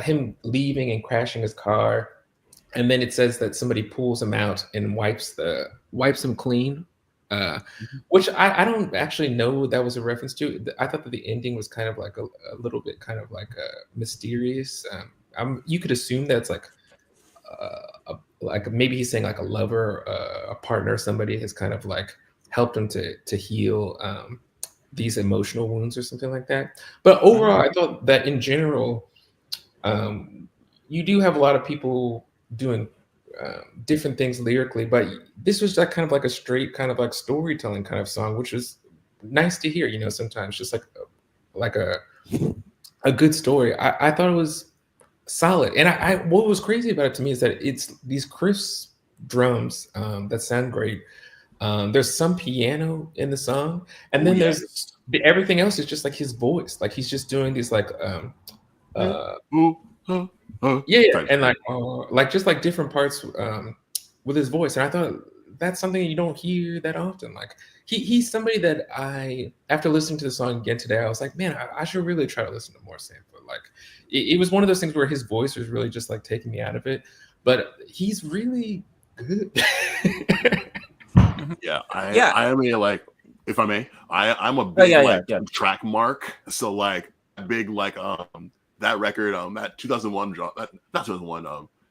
him leaving and crashing his car, and then it says that somebody pulls him out and wipes him clean. Which I don't actually know what that was a reference to. I thought that the ending was kind of like a little bit kind of like mysterious. You could assume that's like maybe he's saying like a lover, a partner, somebody has kind of like helped him to heal these emotional wounds or something like that. But overall, I thought that in general, you do have a lot of people doing different things lyrically, but this was like kind of like a straight kind of like storytelling kind of song, which was nice to hear. Sometimes just like a good story. I thought it was solid, and what was crazy about it to me is that it's these crisp drums that sound great. There's some piano in the song, and then there's everything else is just like his voice. Like he's just doing these like and like just like different parts with his voice. And I thought that's something you don't hear that often. Like he's somebody that after listening to the song again today, I was like, man, I should really try to listen to more Sampha. Like it was one of those things where his voice was really just like taking me out of it, but he's really good. I am like, if I may, I'm a big track mark. So like big like that record, that 2001 not 2001,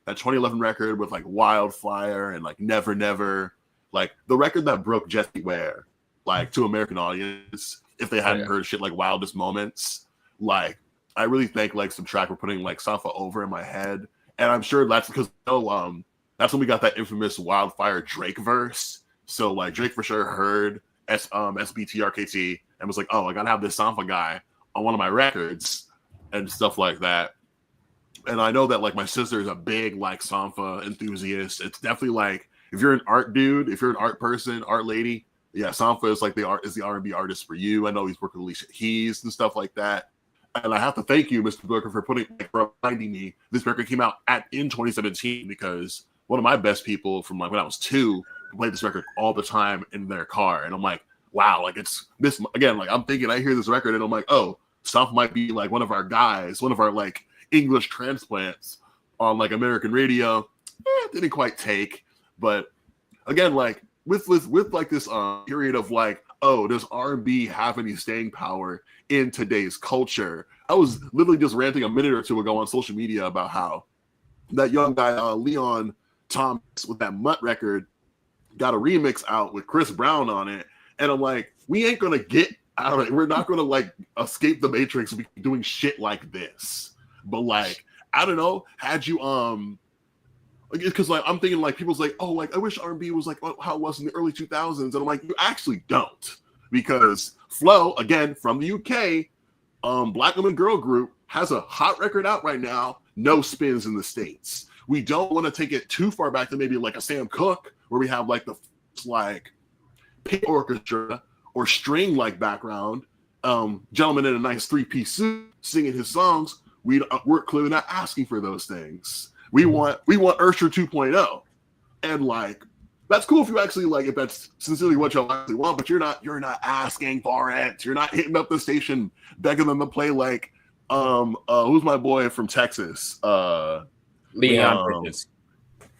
that 2011 record with like Wildfire and like Never Never, like the record that broke Jessie Ware like to American audience if they hadn't heard shit like Wildest Moments. Like I really thank like some track for putting like Sampha over in my head, and I'm sure that's because that's when we got that infamous Wildfire Drake verse. So like Drake for sure heard SBTRKT and was like, oh, I gotta have this Sampha guy on one of my records and stuff like that. And I know that like my sister is a big like Sampha enthusiast. It's definitely like if you're an art dude, if you're an art person, art lady, Sampha is like the R&B artist for you. I know he's working with Alicia Keys and stuff like that. And I have to thank you, Mr. Booker, for reminding me this record came out in 2017, because one of my best people from like when I was 2 played this record all the time in their car. And I'm like, wow, like it's this again, like I'm thinking I hear this record and I'm like, oh, Sampha might be like one of our guys, one of our like English transplants on like American radio. Didn't quite take, but again, like with like this period of like oh, does R&B have any staying power in today's culture? I was literally just ranting a minute or two ago on social media about how that young guy, Leon Thomas, with that Mutt record, got a remix out with Chris Brown on it. And I'm like, we ain't going to get out of it. We're not going to like escape the matrix doing shit like this. But like, I don't know, had you, because like I'm thinking like people's like, oh, like I wish R&B was like how it was in the early 2000s, and I'm like, you actually don't, because Flo, again from the UK, Black Woman Girl Group has a hot record out right now, no spins in the States. We don't want to take it too far back to maybe like a Sam Cooke, where we have like the like pink orchestra or string like background, gentleman in a nice 3-piece suit singing his songs. We're clearly not asking for those things. We want Ursher 2.0, and like that's cool if you actually like, if that's sincerely what you actually want, but you're not asking for it. You're not hitting up the station begging them to play like who's my boy from Texas, Leon Bridges.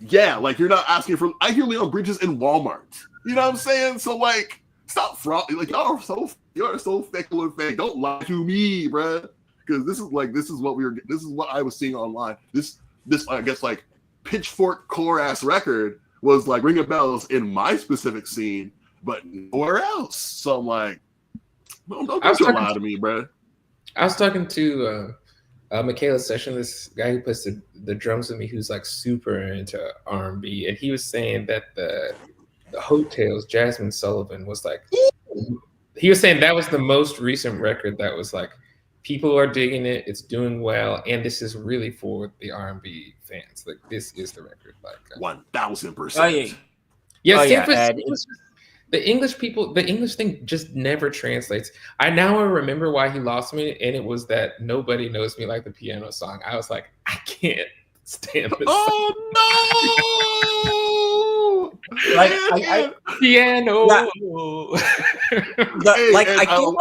Yeah, like you're not asking for. I hear Leon Bridges in Walmart. You know what I'm saying? So like, stop fraud. Like y'all are so fickle and fake. Don't lie to me, bruh. Because this is what I was seeing online. This I guess like pitchfork core ass record was like ringing bells in my specific scene, but nowhere else. So I'm like, don't lie to me, bro. I was talking to Michaela Session, this guy who plays the drums with me, who's like super into R&B, and he was saying that the Hotels, Jasmine Sullivan was like, he was saying that was the most recent record that was like, people are digging it, it's doing well, and this is really for the R&B fans. Like this is the record. Like 1000%. Oh yeah, yeah. The English people, the English thing just never translates. I remember why he lost me, and it was that Nobody Knows Me Like the Piano Song. I was like, I can't stand this. Oh no! Like piano. I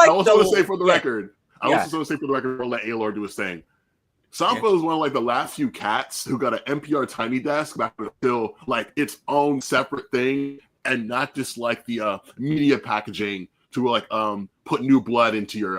also want to say for the record. I also want to say for the record, we'll let Olor do his thing. Sampa is one of like the last few cats who got an NPR Tiny Desk back until like its own separate thing, and not just like the media packaging to like put new blood into your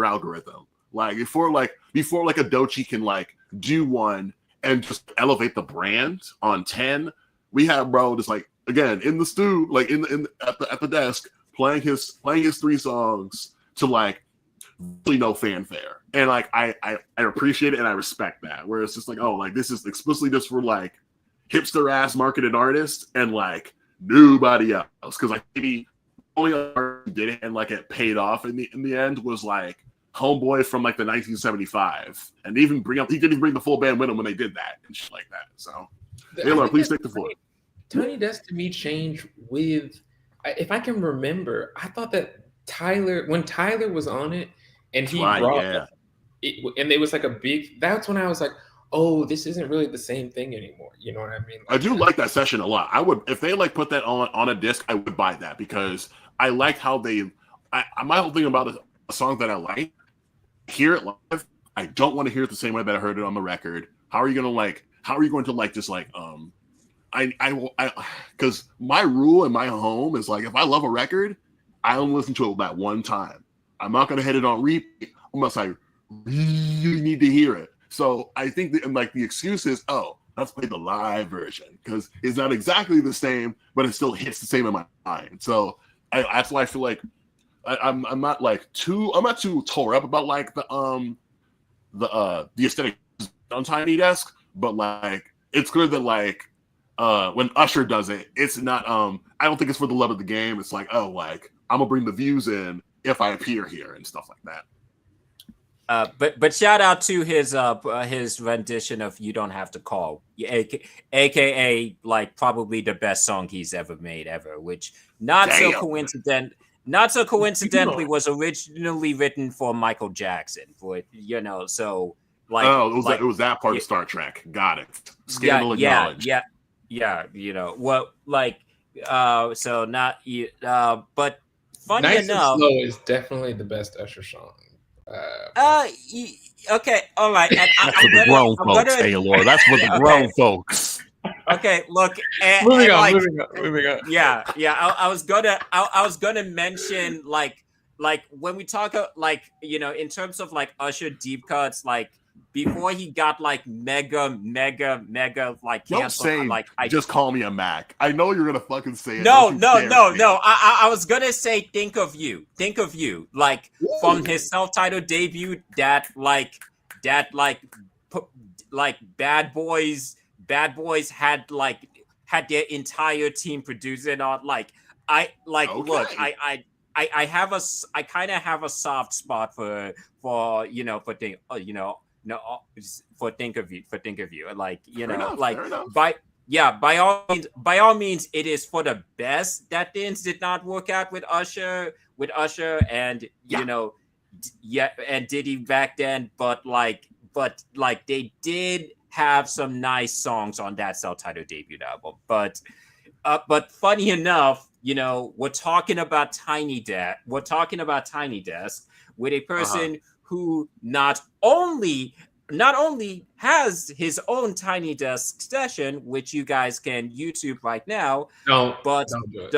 algorithm. Like before a Dochi can like do one and just elevate the brand on 10, we have bro just like again in the stew, like at the desk playing his 3 songs to like really no fanfare, and like I appreciate it and I respect that. Where it's just like, oh, like this is explicitly just for like hipster ass marketed artists and like nobody else, because like maybe only artist did it and like it paid off in the end was like Homeboy from like the 1975, and he didn't even bring the full band with him when they did that and shit like that. So Olor, please stick to Floyd. Tiny Desk to me changed with, if I can remember, I thought that when Tyler was on it and he brought it, and it was like a big, that's when I was like, oh, this isn't really the same thing anymore. You know what I mean? Like, I do like that session a lot. I would, if they like put that on a disc, I would buy that, because I like how my whole thing about a song that I like, hear it live, I don't want to hear it the same way that I heard it on the record. How are you going to like just like because my rule in my home is like, if I love a record, I only listen to it that one time. I'm not going to hit it on repeat unless I really need to hear it. So I think that like the excuse is, oh, let's play the live version because it's not exactly the same, but it still hits the same in my mind. So that's why I feel like I'm not too tore up about like the aesthetic on Tiny Desk, but like it's clear that like when Usher does it, it's not I don't think it's for the love of the game. It's like, oh, like I'm gonna bring the views in if I appear here and stuff like that. But shout out to his rendition of "You Don't Have to Call," aka like probably the best song he's ever made ever, which not so coincidentally was originally written for Michael Jackson. For so like it was that part of Star Trek. Got it. Scandal acknowledged. Yeah. Well, like so not but funny Nice enough, and Slow is definitely the best Usher song. Okay, all right. And that's for the grown folks, Olor. That's for the grown folks. Okay, look. Moving on, like, moving on. Yeah. I was gonna mention like when we talk like in terms of like Usher deep cuts, like before he got like mega like Don't canceled. say Like just call me a Mac. I know you're gonna fucking say it. no, Don't you no, dare no, say no. it. I was gonna say think of you, like from Ooh. his self-titled debut that like like Bad Boys had their entire team producing on like look, Okay. I kind of have a soft spot for for think no for think of you like Fair enough. like Fair enough. by all means it is for the best that things did not work out with Usher and and Diddy back then, but they did have some nice songs on that self-titled debut album. But funny enough, we're talking about Tiny Desk. We're talking about Tiny Desk with a person who not only has his own Tiny Desk session, which you guys can YouTube right now, but don't do it.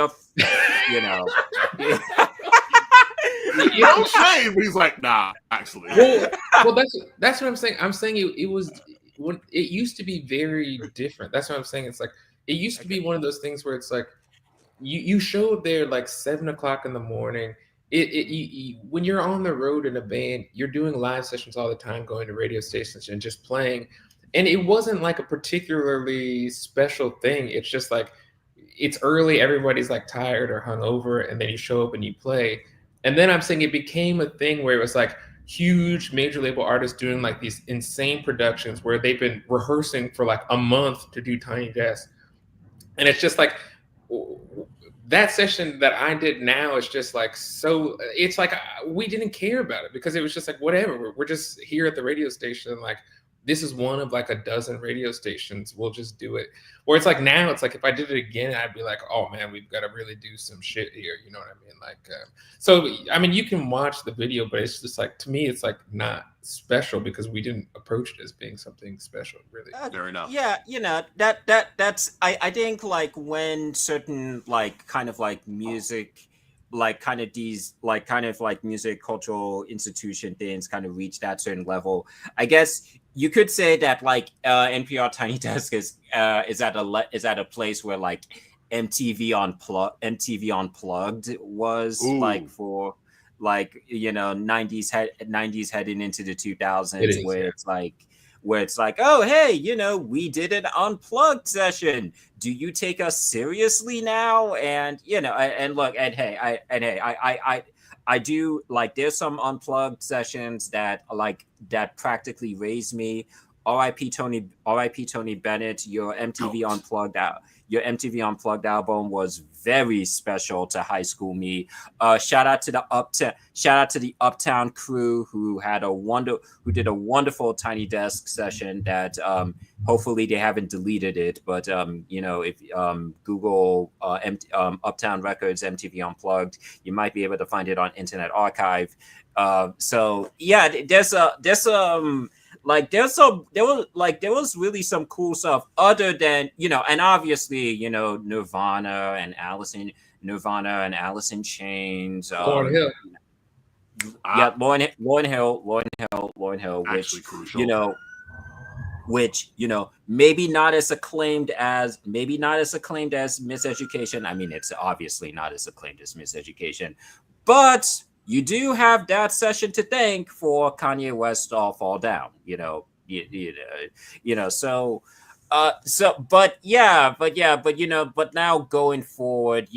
You don't say, but he's like, nah, actually. Well, that's what I'm saying. I'm saying it was when it used to be very different. That's what I'm saying. It's like it used to be one of those things where it's like you show up there like 7:00 in the morning. When you're on the road in a band, you're doing live sessions all the time, going to radio stations and just playing. And it wasn't like a particularly special thing. It's just like it's early, everybody's like tired or hungover, and then you show up and you play. And then I'm saying it became a thing where it was like huge major label artists doing like these insane productions where they've been rehearsing for like a month to do Tiny Desk. And it's just like that session that I did now is just like so it's like we didn't care about it because it was just like whatever, we're just here at the radio station, like this is one of like a dozen radio stations, we'll just do it. Or it's like now it's like if I did it again I'd be like, oh man, we've got to really do some shit here, you know what I mean? Like so I mean you can watch the video, but it's just like to me it's like not special because we didn't approach it as being something special, really. Fair enough. Yeah, that's I think like when certain like kind of like music like kind of these like kind of like music cultural institution things kind of reach that certain level, I guess you could say that like NPR Tiny Desk is at a place where like MTV Unplugged was like for like 90s heading into the 2000s where it's like oh hey we did an unplugged session, do you take us seriously now? And and look and hey I do like there's some unplugged sessions that practically raised me. R.I.P. Tony Bennett. Your MTV Unplugged album was very special to high school me. Shout out to the Uptown crew who did a wonderful Tiny Desk session that hopefully they haven't deleted it, but if Google Uptown Records MTV Unplugged, you might be able to find it on Internet Archive. So yeah, there was really some cool stuff other than and obviously Nirvana and Alice in Chains, Lauryn Hill. Lauryn Hill, actually which crucial. which maybe not as acclaimed as Miseducation. I mean, it's obviously not as acclaimed as Miseducation, but you do have that session to thank for Kanye West Fall Down, but now going forward,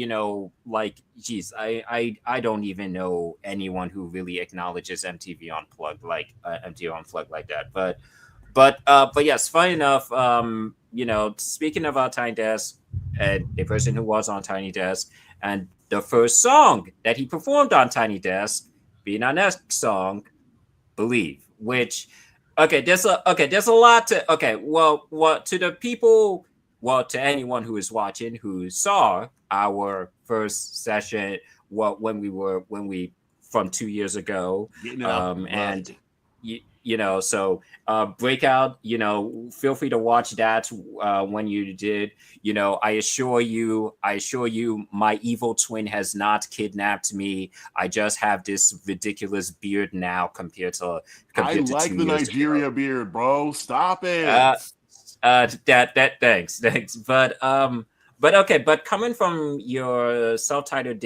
like geez, I don't even know anyone who really acknowledges MTV Unplugged like that, but yes, funny enough, speaking about Tiny Desk and a person who was on Tiny Desk, and the first song that he performed on Tiny Desk being our next song, Believe, which there's a lot to to anyone who is watching who saw our first session when we from 2 years ago, and so Breakout, feel free to watch that when you did. I assure you, my evil twin has not kidnapped me. I just have this ridiculous beard now compared to I like the Nigeria beard, bro. Stop it. Thanks. But okay, but coming from your self-titled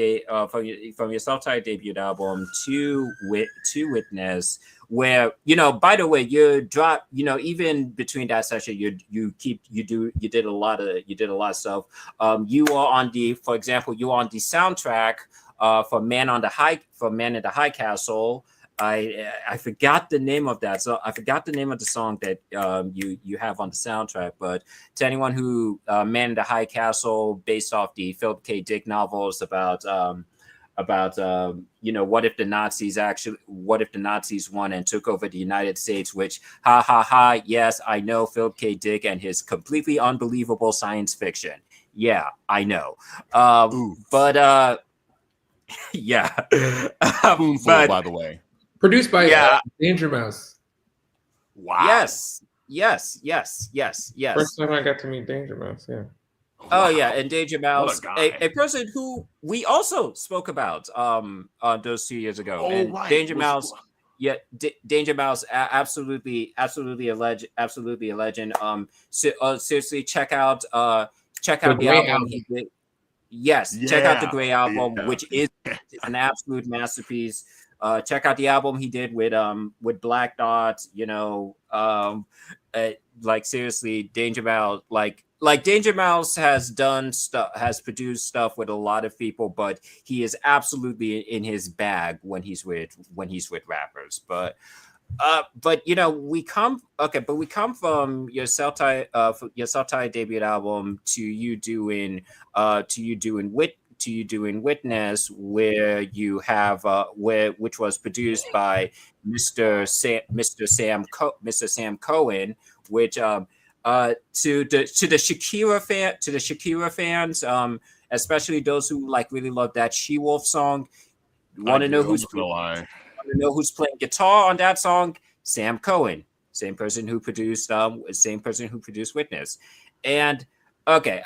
from your self-titled debut album to Witness, where by the way, you drop, even between that session, you did a lot of stuff. You are on the, for example, you are on the soundtrack for Man in the High Castle. I forgot the name of that. So I forgot the name of the song that you have on the soundtrack. But to anyone who Man in the High Castle, based off the Philip K. Dick novels about what if the Nazis won and took over the United States, which ha ha ha, yes, I know Philip K. Dick and his completely unbelievable science fiction. Yeah, I know. But yeah. Spoonful, by the way. Produced by Danger Mouse. Wow. Yes. First time I got to meet Danger Mouse, yeah. Oh yeah, and Danger Mouse, a person who we also spoke about those 2 years ago. And right. Danger Mouse, Danger Mouse, absolutely a legend. Seriously, check out the album he did. Yes, check out the Gray album, which is an absolute masterpiece. Check out the album he did with Black Dot. Like seriously, Danger Mouse, like Danger Mouse has produced stuff with a lot of people, but he is absolutely in his bag when he's with rappers. But we come from your self-titled debut album to you doing Witness, where you have which was produced by Mr. Sam Cohen, which to the Shakira fans, especially those who really love that She-Wolf song, want to know who's playing guitar on that song? Sam Cohen, same person who produced Witness. And okay,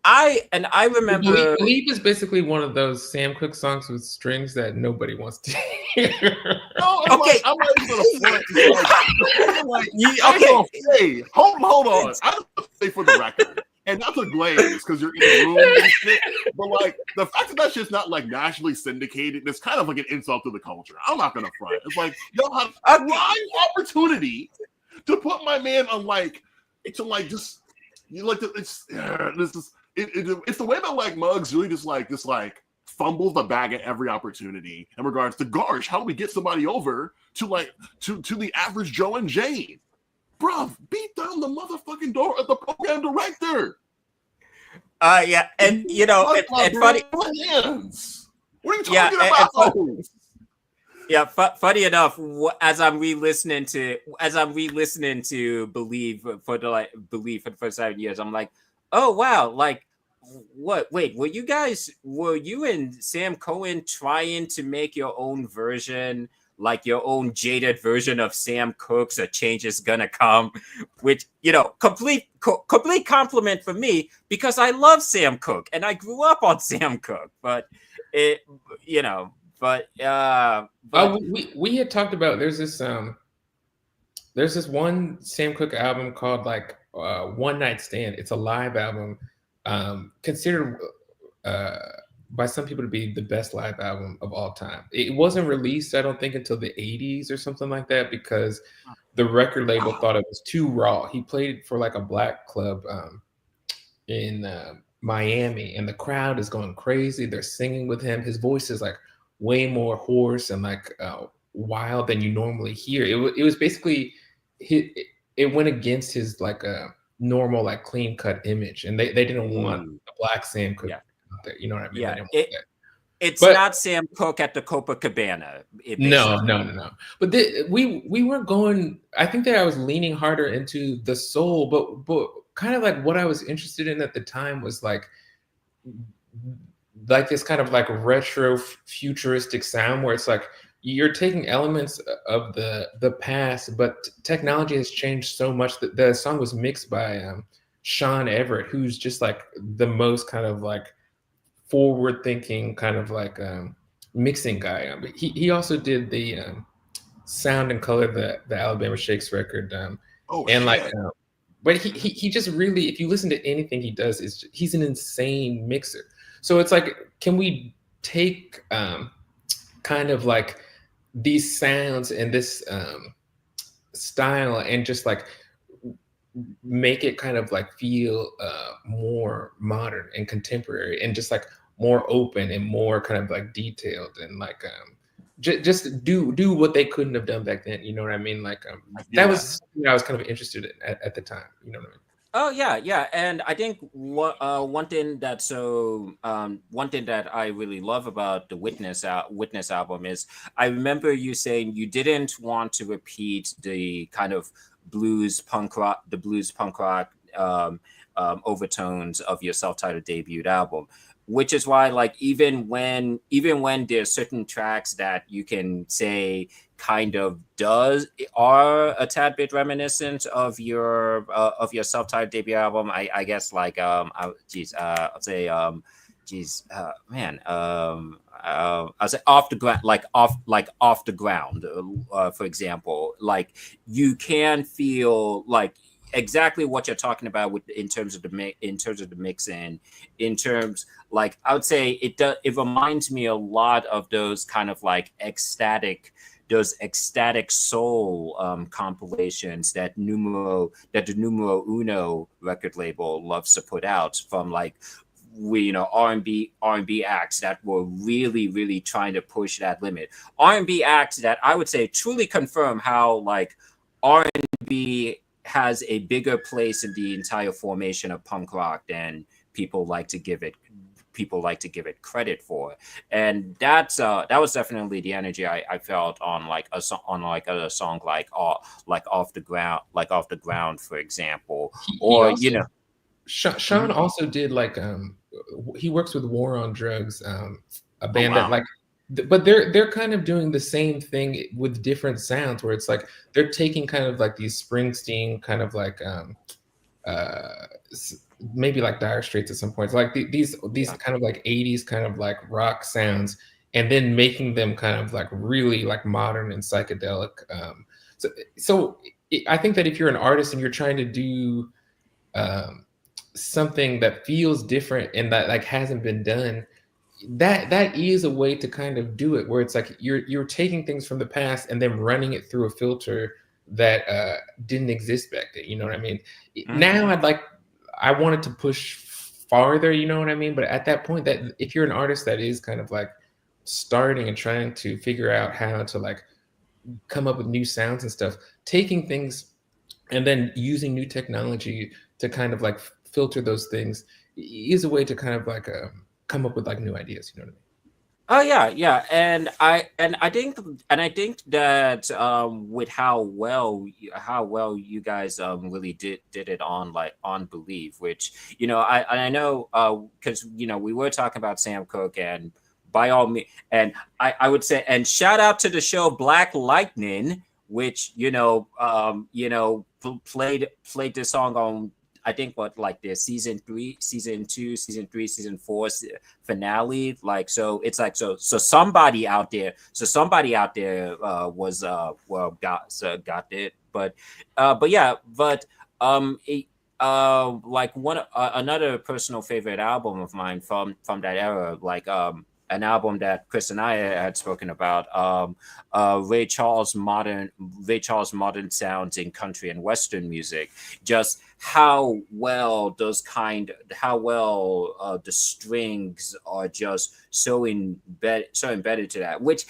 I remember Believe is basically one of those Sam Cooke songs with strings that nobody wants to hear. No, I'm ready for the front. Hey, hold on. I have to say for the record, and not to glaze because you're in the room and shit, but the fact that shit's not nationally syndicated, it's kind of like an insult to the culture. I'm not gonna front. It's y'all have a prime opportunity to put my man on it's the way that Muggs really just fumbles the bag at every opportunity in regards to gosh, how do we get somebody over to the average Joe and Jane? Bruv, beat down the motherfucking door of the program director. Yeah, and and funny. What are you talking about? Yeah, funny enough, as I'm re-listening to Believe for the first 7 years, I'm like, oh wow, what? Wait, were you and Sam Cohen trying to make your own version, your own jaded version of Sam Cooke's "A Change Is Gonna Come," which complete compliment for me because I love Sam Cooke and I grew up on Sam Cooke, but we had talked about there's this one Sam Cooke album called One Night Stand. It's a live album, considered by some people to be the best live album of all time. It wasn't released, I don't think, until the 80s or something like that because the record label thought it was too raw. He played for a black club in Miami, and the crowd is going crazy. They're singing with him. His voice is way more hoarse and wild than you normally hear. It was basically it went against his normal clean cut image, and they didn't want a black Sam Cooke out there. You know what I mean? Yeah, it's not Sam Cooke at the Copacabana. No. But we weren't going. I think that I was leaning harder into the soul, but kind of what I was interested in at the time was this kind of retro futuristic sound where it's you're taking elements of the past, but technology has changed so much that the song was mixed by Sean Everett, who's just like the most kind of like forward thinking kind of like mixing guy. He also did the sound and color the Alabama Shakes record. Oh And like shit! but he just really, if you listen to anything he does, he's an insane mixer. So it's like, can we take kind of like these sounds and this style and just like make it kind of like feel more modern and contemporary and just like more open and more kind of like detailed and like just do what they couldn't have done back then, you know what I mean? Like that Yeah. was something I was kind of interested in at the time, you know what I mean? Oh yeah, yeah, and I think one thing that one thing that I really love about the Witness album is I remember you saying you didn't want to repeat the kind of blues punk rock overtones of your self-titled debut album, which is why like even when there's certain tracks that you can say kind of are a tad bit reminiscent of your self-titled debut album. I guess like I'll say man I'll say off the ground, off the ground, for example, like you can feel like exactly what you're talking about with in terms of the mix and in terms like I would say it reminds me a lot of those kind of like those ecstatic soul compilations that the Numero Uno record label loves to put out from like R&B acts that were really trying to push that limit. R&B acts that I would say truly confirm how like R&B has a bigger place in the entire formation of punk rock than people like to give it credit for. And that was definitely the energy I felt on like a song like off the ground, for example. He Or also Sean Mhm. also did like he works with War on Drugs, a Oh band that wow. like but they're kind of doing the same thing with different sounds where it's like they're taking kind of like these Springsteen kind of like uh maybe like Dire Straits at some points, like these yeah. kind of like 80s kind of like rock sounds and then making them kind of like really like modern and psychedelic. So so I think that if you're an artist and you're trying to do um, something that feels different and that like hasn't been done, that is a way to kind of do it, where it's like you're taking things from the past and then running it through a filter that didn't exist back then, you know what I mean? Mhm. Now I wanted to push farther, you know what I mean? But at that point, that if you're an artist that is kind of like starting and trying to figure out how to like come up with new sounds and stuff, taking things and then using new technology to kind of like filter those things is a way to kind of like come up with like new ideas, you know what I mean? Oh yeah, yeah, and I think that with how well you guys really did it on like on Believe, which I know because we were talking about Sam Cooke, and by all means, and I would say, and shout out to the show Black Lightning, which played this song on, I think, what, like their season 3, season 2, season 3, season 4 finale. Like, so it's like, somebody out there was got it. But yeah, but like another personal favorite album of mine from that era, like an album that Chris and I had spoken about, Ray Charles modern sounds in country and western music. Just how well the strings are just so embedded to that, which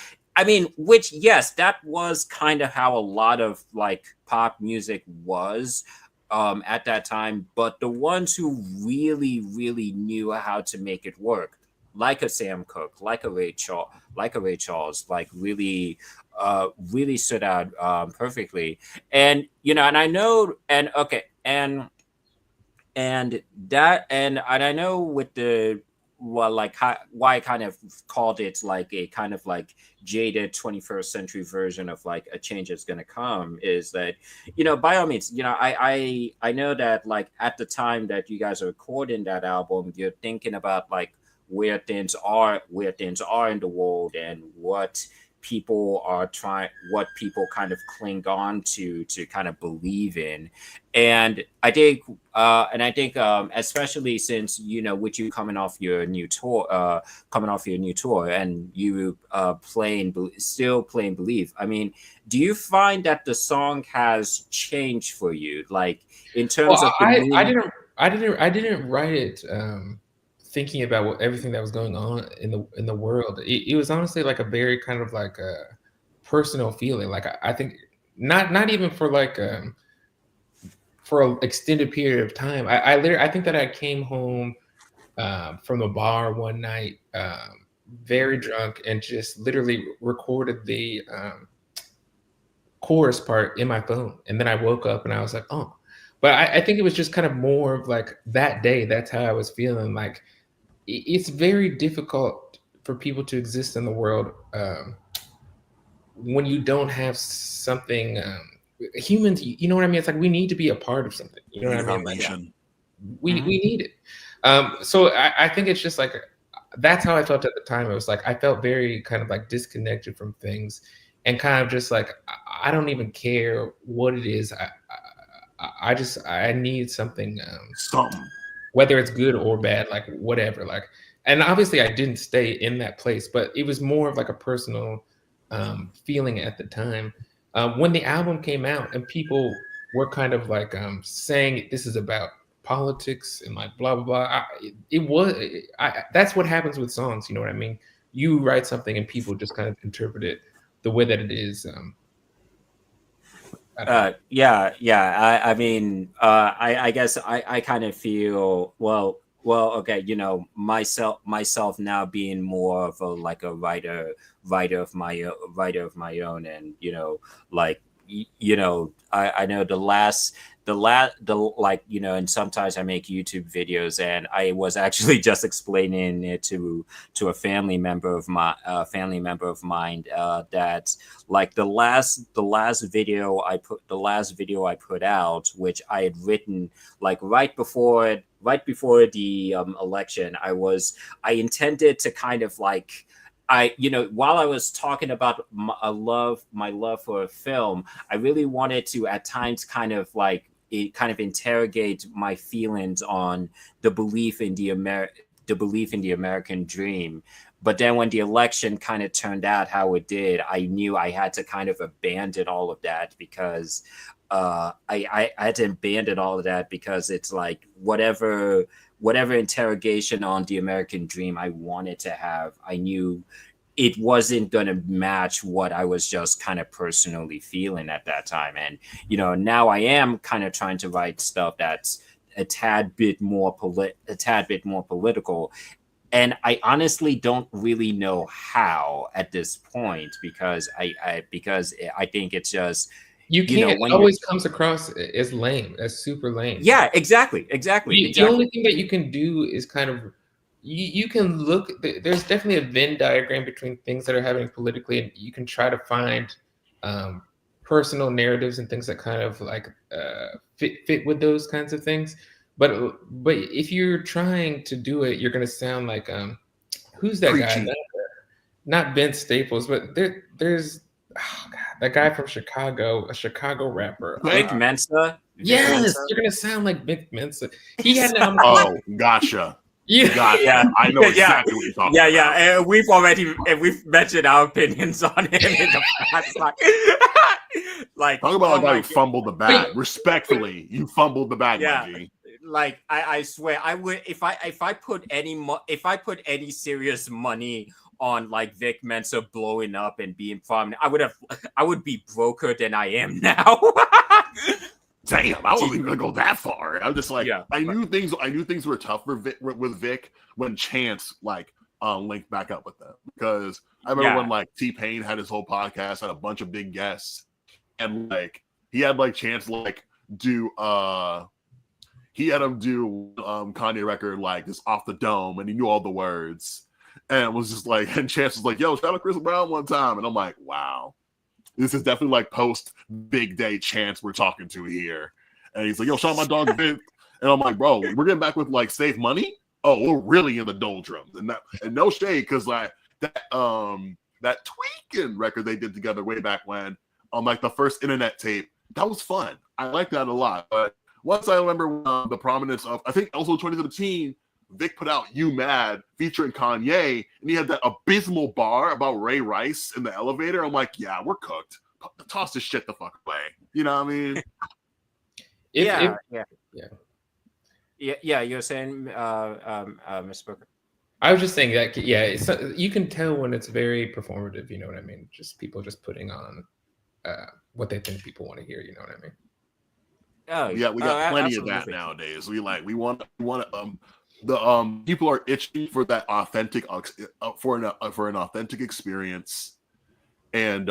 yes, that was kind of how a lot of like pop music was at that time. But the ones who really knew how to make it work, like a Sam Cooke, like a Ray Charles, like really stood out perfectly. And and I know, and okay, and I know why I kind of called it like a kind of like jaded 21st century version of like a change that's going to come is that, by all means, I know that like at the time that you guys are recording that album, you're thinking about like where things are in the world and what people kind of cling on to kind of believe in. And I think especially since, with you coming off your new tour and you still playing Believe, I mean, do you find that the song has changed for you, like in terms of the meaning? I didn't write it thinking about everything that was going on in the world. It was honestly like a very kind of like a personal feeling. Like I think not even for like for an extended period of time. I think that I came home from a bar one night, very drunk, and just literally recorded the chorus part in my phone, and then I woke up and I was like, oh. But I think it was just kind of more of like that day. That's how I was feeling. Like it's very difficult for people to exist in the world when you don't have something. Humans, you know what I mean? It's like we need to be a part of something. You know what I mean? Like, we need it. So I think it's just like that's how I felt at the time. It was like I felt very kind of like disconnected from things, and kind of just like I don't even care what it is. I need something. Something. Whether it's good or bad, like whatever, like, and obviously I didn't stay in that place, but it was more of like a personal feeling at the time. When the album came out and people were kind of like saying this is about politics and like blah, blah, blah. That's what happens with songs. You know what I mean? You write something and people just kind of interpret it the way that it is. I mean, I guess I kind of feel okay, myself now being more of a writer of my own, and like I know and sometimes I make YouTube videos, and I was actually just explaining it to a family member of mine that like the last video I put out, which I had written like right before the election. I intended to kind of like while I was talking about my love for a film, I really wanted to at times kind of interrogate my feelings on the belief in the American dream. But then when the election kind of turned out how it did, I knew I had to kind of abandon all of that because I had to abandon all of that because it's like whatever interrogation on the American dream I wanted to have, I knew it wasn't going to match what I was just kind of personally feeling at that time. And, now I am kind of trying to write stuff that's a tad bit more political. And I honestly don't really know how at this point, because I think it's just, you can't. It always comes across as lame, as super lame. Yeah, exactly. The only thing that you can do is kind of you can look. There's definitely a Venn diagram between things that are happening politically, and you can try to find personal narratives and things that kind of like fit with those kinds of things. But if you're trying to do it, you're going to sound like who's that Preachy guy? Not Vince Staples, but there's that guy from Chicago, a Chicago rapper. Vic Mensa. Yes, you're gonna sound like Vic Mensa. He had an album. Oh, gotcha. Yeah. I know exactly what you're talking about. Yeah. We've mentioned our opinions on him in the past. Like talk about a guy who fumbled the bag. Respectfully, you fumbled the bag, my G. Like I swear, I would if I put any serious money on like Vic Mensa blowing up and being prominent, I would be broker than I am now. Damn, I wasn't even gonna go that far. I'm just like, I knew things were tough for with Vic when Chance linked back up with them, because I remember when like T-Pain had his whole podcast, had a bunch of big guests, and like he had like Chance like do he had him do Kanye record like this off the dome, and he knew all the words, and it was just like, and Chance was like, "Yo, shout out Chris Brown one time," and I'm like, "Wow, this is definitely like post big day Chance we're talking to here." And he's like, "Yo, shout out my dog Vince," and I'm like, "Bro, we're getting back with like Save Money. Oh, we're really in the doldrums," and no shade, because like that Tweaking record they did together way back when on like the first internet tape, that was fun. I like that a lot. But once I remember the prominence of, I think also 2017, Vic put out You Mad featuring Kanye, and he had that abysmal bar about Ray Rice in the elevator. I'm like, yeah, we're cooked. Toss this shit the fuck away. You know what I mean? Yeah. You're saying, Mr. Booker? I was just saying that, yeah, you can tell when it's very performative. You know what I mean? Just people just putting on what they think people want to hear. You know what I mean? Oh yeah, we got plenty of that nowadays. We want the people are itching for that authentic for an authentic experience, and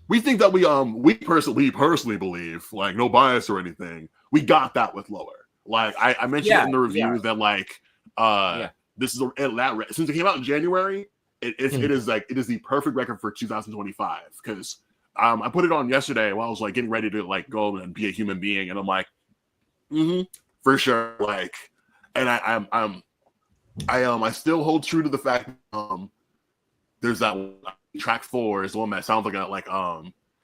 we think that we personally believe, like, no bias or anything, we got that with Lower. Like I mentioned it in the review that like this is since it came out in January, it is the perfect record for 2025, because I put it on yesterday while I was like getting ready to like go and be a human being, and I'm like, for sure. Like, and I still hold true to the fact there's that track 4 is the one that sounds like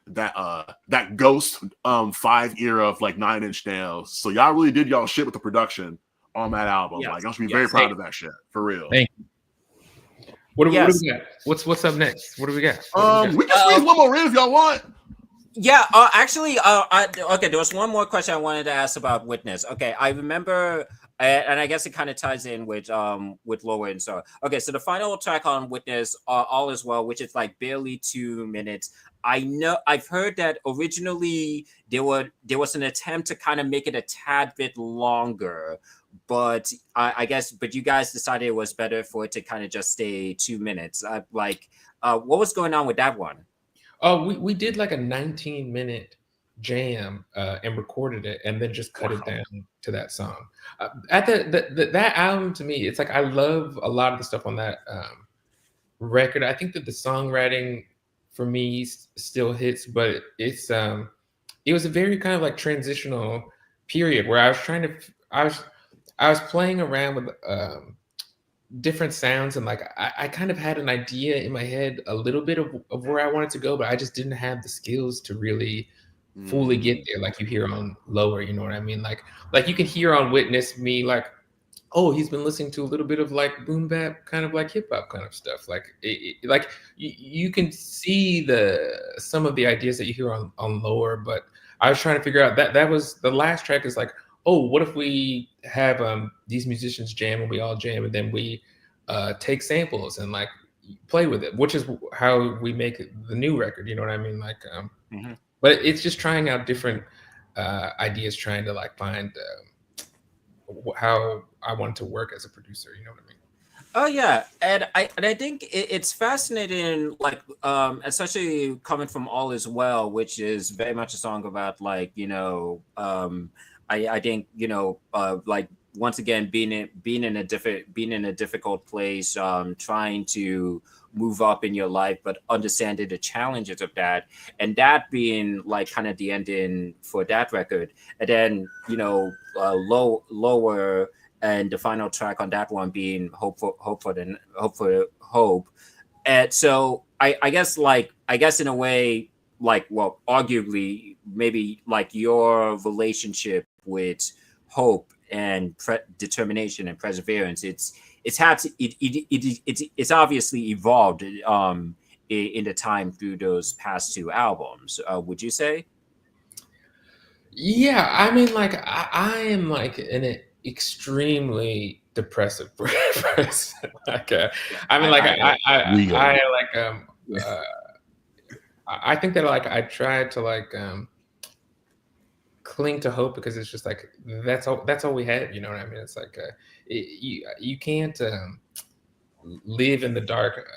that Ghost 5 era of like 9 Inch Nails. So y'all really did y'all shit with the production on that album. Like, y'all should be very proud of that shit, for real. Thank you. What do we got? What's up next? What do we got? We can squeeze one more in if y'all want. Yeah, actually, okay, there was one more question I wanted to ask about Witness. Okay, I remember, and I guess it kind of ties in with Lower and so. Okay, so the final track on Witness, All Is Well, which is like barely 2 minutes. I've heard that originally there was an attempt to kind of make it a tad bit longer, but I guess you guys decided it was better for it to kind of just stay 2 minutes. What was going on with that one? Oh, we did like a 19-minute jam and recorded it, and then just cut it down to that song. At that album, to me, it's like I love a lot of the stuff on that record. I think that the songwriting for me still hits, but it was a very kind of like transitional period where I was playing around with different sounds, and like I kind of had an idea in my head a little bit of where I wanted to go, but I just didn't have the skills to really fully get there, like you hear on Lower. You know what I mean? Like you can hear on Witness me like, oh, he's been listening to a little bit of like boom bap, kind of like hip hop kind of stuff. Like like you can see some of the ideas that you hear on Lower, but I was trying to figure out that was the last track is like, oh, what if we have these musicians jam and we all jam, and then we take samples and like play with it, which is how we make the new record. You know what I mean? Like, but it's just trying out different ideas, trying to like find how I want to work as a producer. You know what I mean? Oh yeah, and I think it's fascinating, like especially coming from All Is Well, which is very much a song about like, you know, I think, you know, like once again being in a difficult place, trying to move up in your life, but understanding the challenges of that, and that being like kind of the ending for that record, and then, you know, Lower, and the final track on that one being hope. And so I guess in a way, like, well, arguably maybe like your relationship with hope and determination and perseverance, it's obviously evolved in the time through those past 2 albums. Would you say? Yeah, I mean, like I am like an extremely depressive person. Like, I mean, like I think that like I try to like cling to hope, because it's just like that's all we had. You know what I mean? It's like you can't live in the dark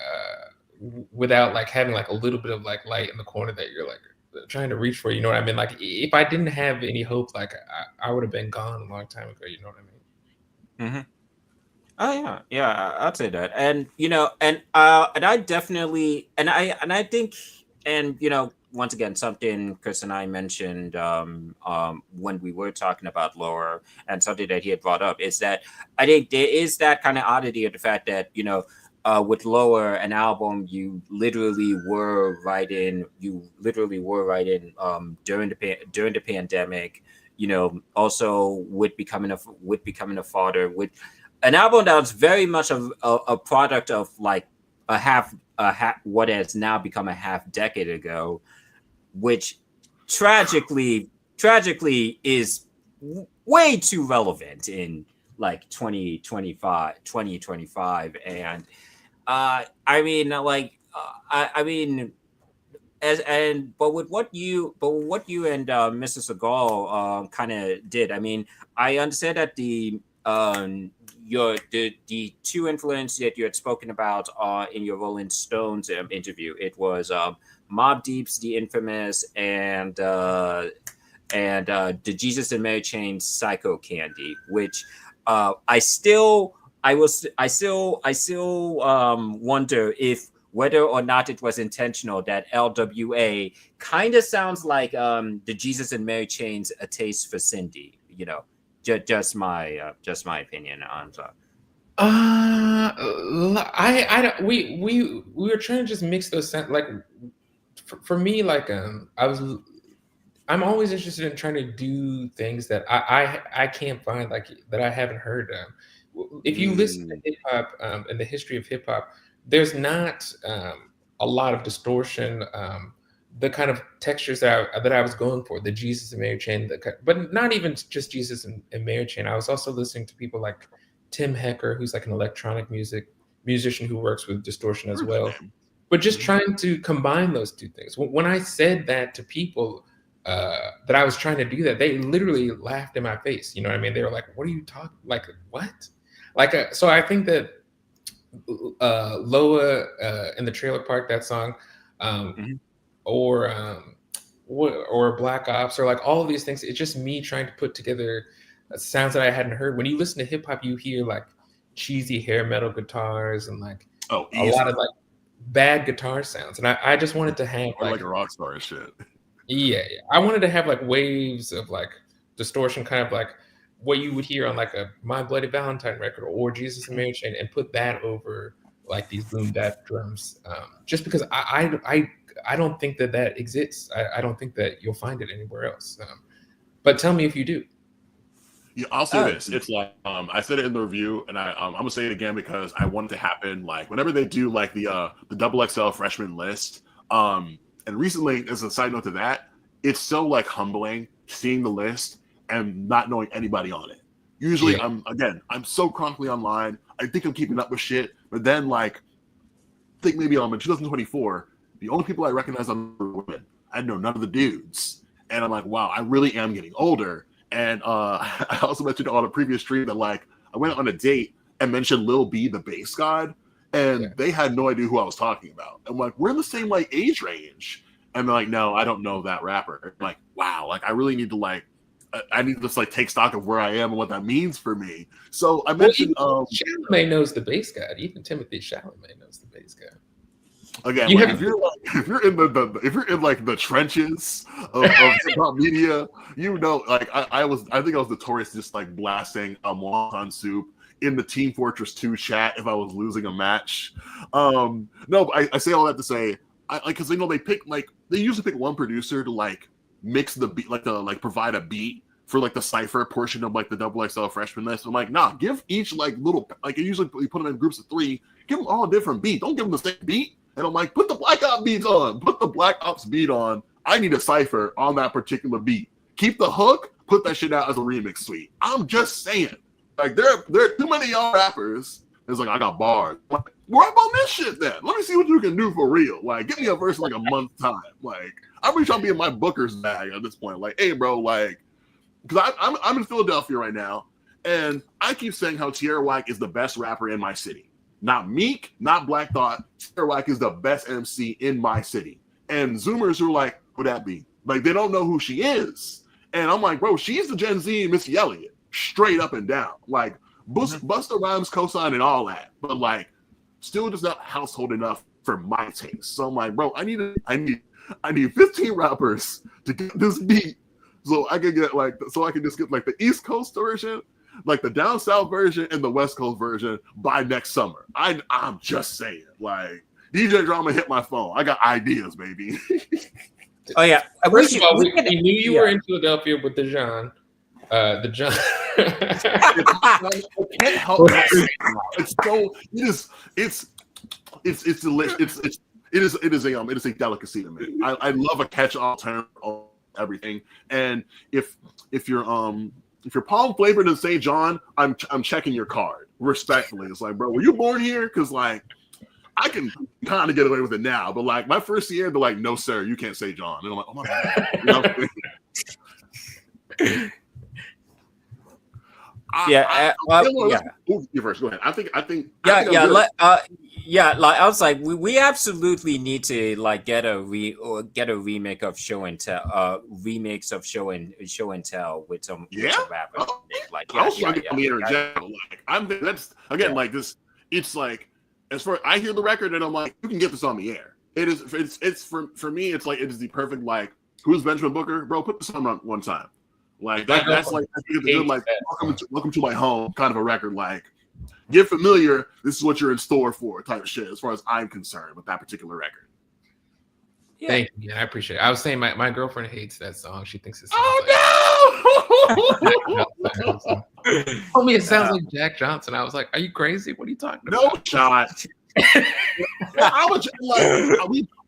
without like having like a little bit of like light in the corner that you're like trying to reach for. You know what I mean? Like if I didn't have any hope, like I would have been gone a long time ago. You know what I mean? Mm-hmm. Oh yeah, I'd say that, and I definitely, and I think, and once again, something Chris and I mentioned when we were talking about Lower, and something that he had brought up is that I think there is that kind of oddity of the fact that with Lower, an album you literally were writing during the pandemic, also with becoming a father, with an album that was very much a product of like what has now become a half decade ago, which tragically is way too relevant in like 2025. And I mean, like I mean, but with what you and Mr. Segal kind of did, I mean, I understand that the two influences that you had spoken about in your Rolling Stones interview, it was Mobb Deep's The Infamous and the Jesus and Mary Chain Psycho Candy, which I still wonder if whether or not it was intentional that LWA kind of sounds like the Jesus and Mary Chain's A Taste for Cindy, just my opinion on that. I don't. We were trying to just mix those sounds. Like for me, like I'm always interested in trying to do things that I can't find, like that I haven't heard. If you listen to hip hop and the history of hip hop, there's not a lot of distortion. The kind of textures that I was going for, the Jesus and Mary Chain, but not even just Jesus and Mary Chain. I was also listening to people like Tim Hecker, who's like an electronic musician who works with distortion as well. But just trying to combine those two things. When I said that to people that I was trying to do that, they literally laughed in my face. You know what I mean? They were like, "What are you talking? Like what?" Like so I think that Loa in the Trailer Park, that song, or Black Ops, or like all of these things. It's just me trying to put together sounds that I hadn't heard. When you listen to hip hop, you hear like cheesy hair metal guitars and like a lot of like bad guitar sounds, and I just wanted to have like a rock star and shit. Yeah, I wanted to have like waves of like distortion, kind of like what you would hear on like a My Bloody Valentine record or Jesus and Mary Chain, and put that over like these boom bap drums. Just because I don't think that exists. I don't think that you'll find it anywhere else. But tell me if you do. Yeah, I'll say this. It's like I said it in the review, and I'm gonna say it again because I want it to happen. Like whenever they do like the XXL freshman list. And recently, as a side note to that, it's so like humbling seeing the list and not knowing anybody on it. Usually, I'm so chronically online. I think I'm keeping up with shit, but then like, I think maybe in 2024, the only people I recognize are women. I know none of the dudes, and I'm like, wow, I really am getting older. And I also mentioned on a previous stream that like I went on a date and mentioned Lil B, the bass god. And they had no idea who I was talking about. I'm like, we're in the same like age range. And they're like, no, I don't know that rapper. I'm like, wow, like I really need to like, I need to just like take stock of where I am and what that means for me. So I mentioned Chalamet knows the bass god. Even Timothy Chalamet knows the bass god. Again, like, if you're in the trenches of hip hop media, like I think I was notorious just like blasting Wonton Soup in the Team Fortress 2 chat if I was losing a match. No, but I say all that to say, because they usually pick one producer to like mix the beat, like provide a beat for like the cipher portion of like the XXL freshman list. I'm like, nah, give each like little, like usually we put them in groups of 3, give them all a different beat. Don't give them the same beat. And I'm like, put the Black Ops beats on. Put the Black Ops beat on. I need a cipher on that particular beat. Keep the hook. Put that shit out as a remix suite. I'm just saying. Like, there are too many y'all rappers. It's like, I got bars. Like, rap on this shit then. Let me see what you can do for real. Like, give me a verse in like a month's time. Like, I'm really trying to be in my Booker's bag at this point. Like, hey, bro, like, because I'm in Philadelphia right now, and I keep saying how Tierra Whack is the best rapper in my city. Not Meek, not Black Thought. Tierra Whack is the best MC in my city. And Zoomers who are like, would that be? Like, they don't know who she is. And I'm like, bro, she's the Gen Z Missy Elliott, straight up and down. Like, Busta Rhymes cosign and all that, but like, still just not household enough for my taste. So I'm like, bro, I need 15 rappers to get this beat, so I can just get like the East Coast version, like the down south version, and the West Coast version by next summer. I'm just saying, like, DJ Drama hit my phone. I got ideas, baby. Oh yeah. First of all, we knew you were in Philadelphia with the John. I can't help it. It's delicious. It is a delicacy to me. I love a catch-all term on everything. And if your palm flavored in St. John, I'm checking your card respectfully. It's like, bro, were you born here? Because like, I can kind of get away with it now, but like my first year, they're like, no, sir, you can't say John. And I'm like, oh my god. You know? You first. Go ahead. I think. Like I was like, we absolutely need to like get a remake of Show and Tell, remakes of Show and Tell with some rappers. Like, I was trying to get me interject. Like, I'm that's again like this. It's like, as far I hear the record and I'm like, you can get this on the air. It is. It's for me. It's like it is the perfect like, who's Benjamin Booker, bro? Put this on one time. Like that's like good, like welcome to my home kind of a record. Like, get familiar. This is what you're in store for, type of shit. As far as I'm concerned with that particular record. Yeah. Thank you, man. I appreciate it. I was saying my girlfriend hates that song. She thinks it sounds told me it sounds like Jack Johnson. I was like, are you crazy? What are you talking about? No shot.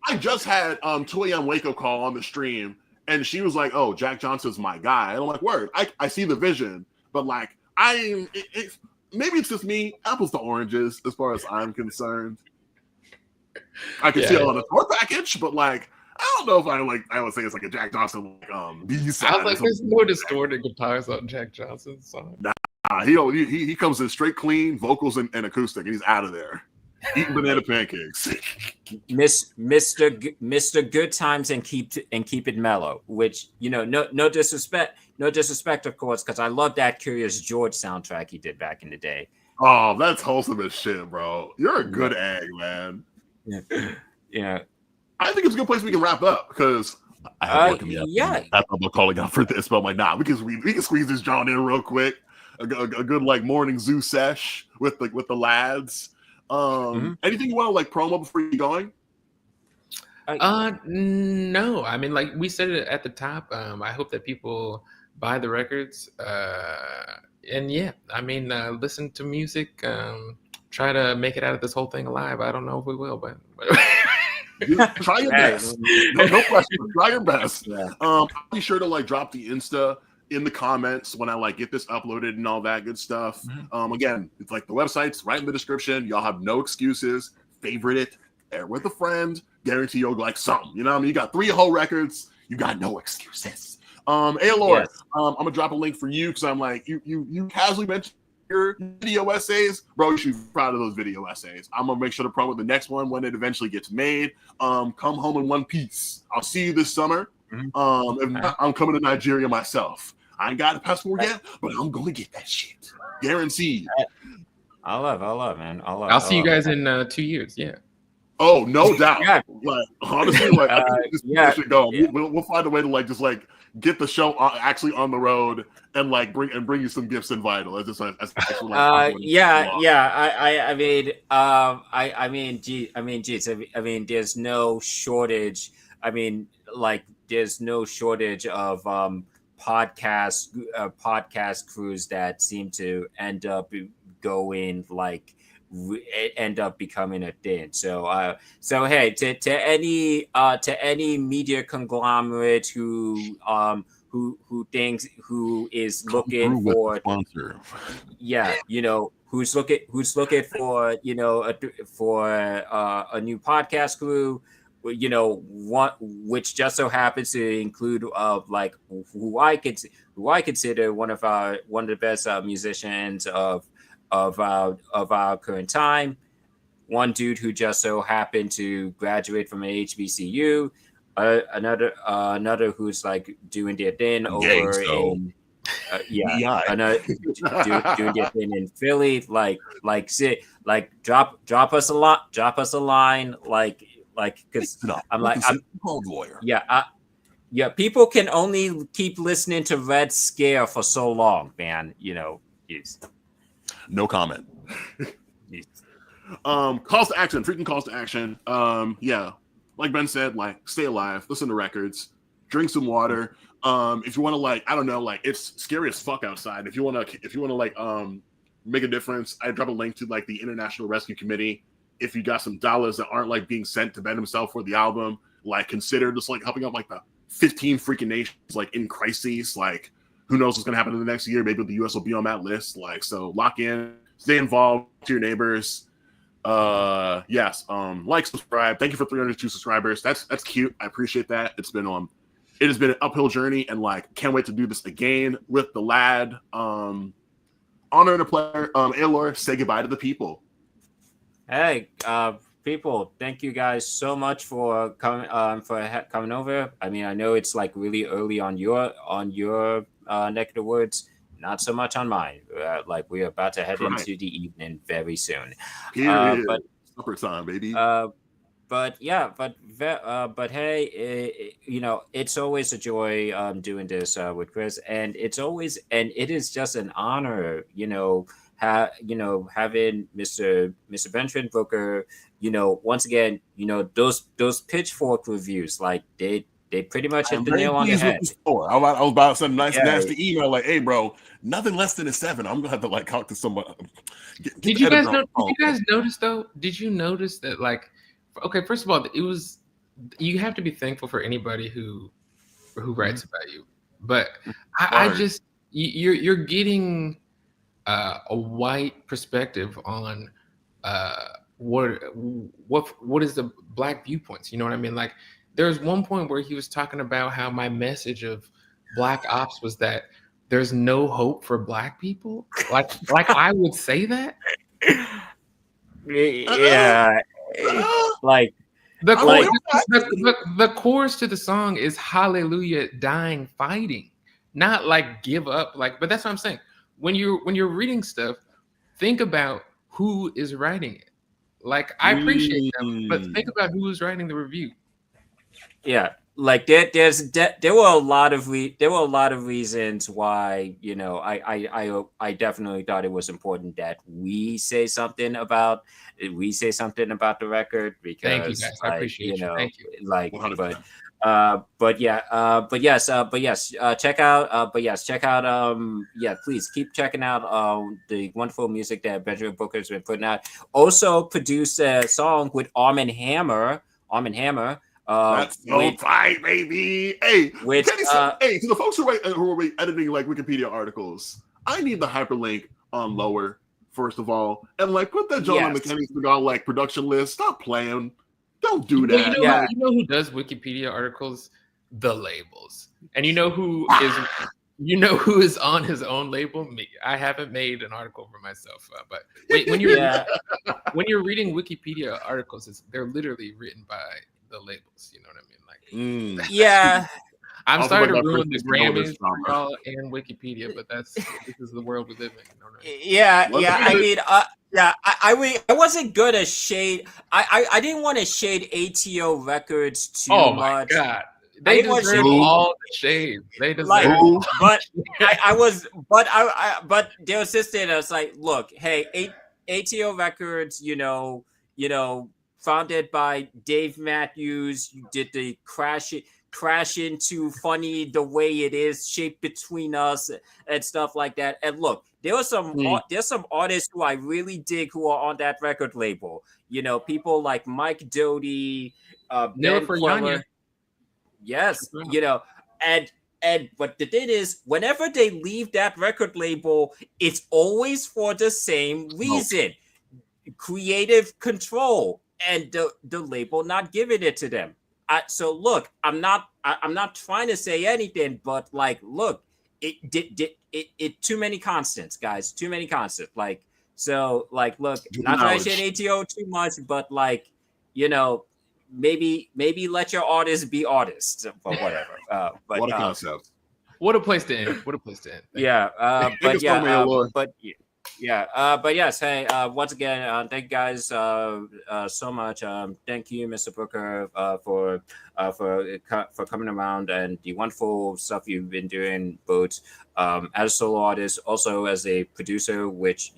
I just had 2 a.m. wake up call on the stream. And she was like, "Oh, Jack Johnson's my guy." And I'm like, "Word, I see the vision, but like, maybe it's just me. Apples to oranges, as far as I'm concerned. I can see it on the tour package, but like, I don't know if I would say it's like a Jack Johnson B-side. I was like, there's no distorted guitars on Jack Johnson's song. Nah, he comes in straight clean vocals and acoustic, and he's out of there. Eating banana pancakes. Mr. Good Times and keep it mellow, which, you know, no disrespect, of course, because I love that Curious George soundtrack he did back in the day. Oh, that's wholesome as shit, bro. You're a good egg, man. Yeah. I think it's a good place we can wrap up because I have work in the afternoon. I'm calling out for this, but I'm like, nah, we can squeeze this John in real quick. A good like morning zoo sesh with the lads. Anything you want to like promo before you going? No. I mean, like we said it at the top. I hope that people buy the records. And yeah, I mean, listen to music. Try to make it out of this whole thing alive. I don't know if we will, but try your best. No question. Try your best. Yeah. I'll be sure to like drop the Insta in the comments when I like get this uploaded and all that good stuff. Again, it's like the website's right in the description. Y'all have no excuses. Favorite it, share with a friend. Guarantee you'll like something. You know what I mean? You got 3 whole records. You got no excuses. Hey, Olor, yes. I'm gonna drop a link for you because I'm like you casually mentioned your video essays, bro. You should be proud of those video essays. I'm gonna make sure to promote the next one when it eventually gets made. Come home in one piece. I'll see you this summer. If not, I'm coming to Nigeria myself. I ain't got a passport yet, but I'm going to get that shit. Guaranteed. I love, man. I'll see you guys in 2 years. Yeah. Oh, no doubt. Yeah. Like, honestly, like, I think this should go. Yeah. We'll find a way to like just like get the show actually on the road and like bring you some gifts in Vital. I mean, there's no shortage. I mean, like, there's no shortage of podcast crews that seem to end up becoming a thing. So hey, to any media conglomerate who is looking for sponsor, who's looking for a new podcast crew, which just so happens to include like who I consider one of the best musicians of our current time. One dude who just so happened to graduate from a HBCU, another who's like doing their thing over in another doing their thing in Philly. Drop us a line, because I'm like lawyer. Yeah, people can only keep listening to Red Scare for so long, man. No comment. Calls to action, freaking calls to action. Yeah, like Ben said, like stay alive, listen to records, drink some water. If you want to, I don't know, it's scary as fuck outside. If you want to make a difference, I drop a link to the International Rescue Committee. If you got some dollars that aren't being sent to Ben himself for the album, consider just helping out the 15 freaking nations in crises. Who knows what's gonna happen in the next year? Maybe the US will be on that list. So lock in, stay involved to your neighbors. Yes, subscribe. Thank you for 302 subscribers. That's cute. I appreciate that. It has been an uphill journey, and can't wait to do this again with the lad. Honor the player. Olor, say goodbye to the people. Hey, people, thank you guys so much for coming over. I mean, I know it's really early on your neck of the woods, not so much on mine. We're about to head into the evening very soon. But supper time, baby. But hey, it's always a joy doing this with Chris, and it is just an honor, having Mr. Benjamin Booker, once again, those pitchfork reviews, they pretty much hit the nail on the head. I was about to send a nasty email hey, bro, nothing less than a 7. I'm gonna have to talk to someone. Did you guys notice though? Did you notice that okay, first of all, you have to be thankful for anybody who writes about you, but I just you're getting a white perspective on what is the Black viewpoints. You know what I mean? There's one point where he was talking about how my message of Black Ops was that there's no hope for Black people. I would say that. Yeah. The chorus to the song is hallelujah, dying, fighting, not give up. But that's what I'm saying. When you're reading stuff, think about who is writing it. I appreciate them, but think about who is writing the review. Yeah, there were a lot of reasons why I definitely thought it was important that we say something about the record, because thank you guys. I appreciate you. Thank you. 100%. Check out please keep checking out the wonderful music that Benjamin Booker's been putting out. Also produced a song with Arm and Hammer. That's so tight, baby. Hey, to the folks who are editing Wikipedia articles, I need the hyperlink on lower, first of all, and put that John on the Kenny Seagal production list. Stop playing. Don't do that. You know who does Wikipedia articles? The labels. And you know who is on his own label? Me. I haven't made an article for myself, but when you're reading Wikipedia articles, they're literally written by the labels. You know what I mean? I'm starting to ruin the Grammys for y'all and Wikipedia, but this is the world we live in. You know what I mean? I wasn't good at shade. I didn't want to shade ATO Records too much. Oh my god, they deserve all the shade. They deserve. But there was this thing. I was like, look, hey, ATO Records, founded by Dave Matthews. You did the crash into Funny the Way It Is, Shape Between Us, and stuff like that. And look, there's some artists who I really dig who are on that record label. People like Mike Doty, Ben Queller. Yes, and but the thing is, whenever they leave that record label, it's always for the same reason: creative control, and the label not giving it to them. So look, I'm not trying to say anything, but look, it too many constants, guys, too many constants. Look, not trying to say ATO too much, but maybe let your artists be artists or whatever. But what a concept. What a place to end. What a place to end. Yeah. But yes. Hey, once again, thank you guys so much. Thank you, Mr. Booker, for coming around and the wonderful stuff you've been doing, both as a solo artist, also as a producer. Which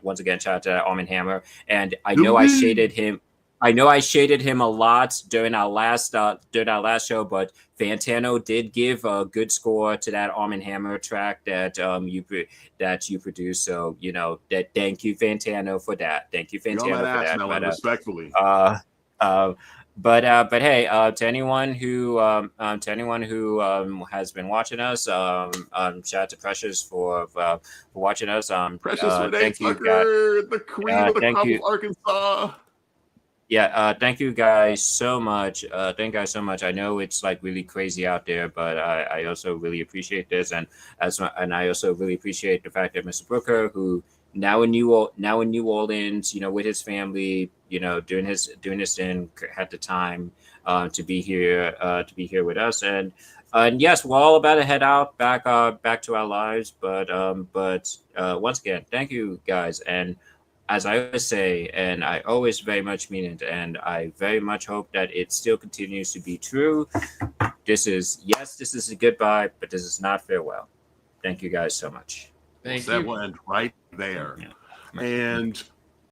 once again, shout out to Arm & Hammer. And I know I shaded him. I know I shaded him a lot during our last show, but Fantano did give a good score to that Arm & Hammer track that you produced. So that thank you, Fantano, for that. Thank you, Fantano, for that. But, respectfully. But hey, to anyone who has been watching us, shout out to Precious for watching us. Precious thank you, the cream of the crop of Arkansas. Yeah, thank you guys so much. Thank you guys so much. I know it's like really crazy out there, but I also really appreciate this, and I also really appreciate the fact that Mr. Brooker, who now in New Orleans, with his family, doing his thing, had the time to be here with us, and yes, we're all about to head out back to our lives, but once again, thank you guys. And as I always say, and I always very much mean it, and I very much hope that it still continues to be true. This is a goodbye, but this is not farewell. Thank you guys so much. That will end right there. Yeah. And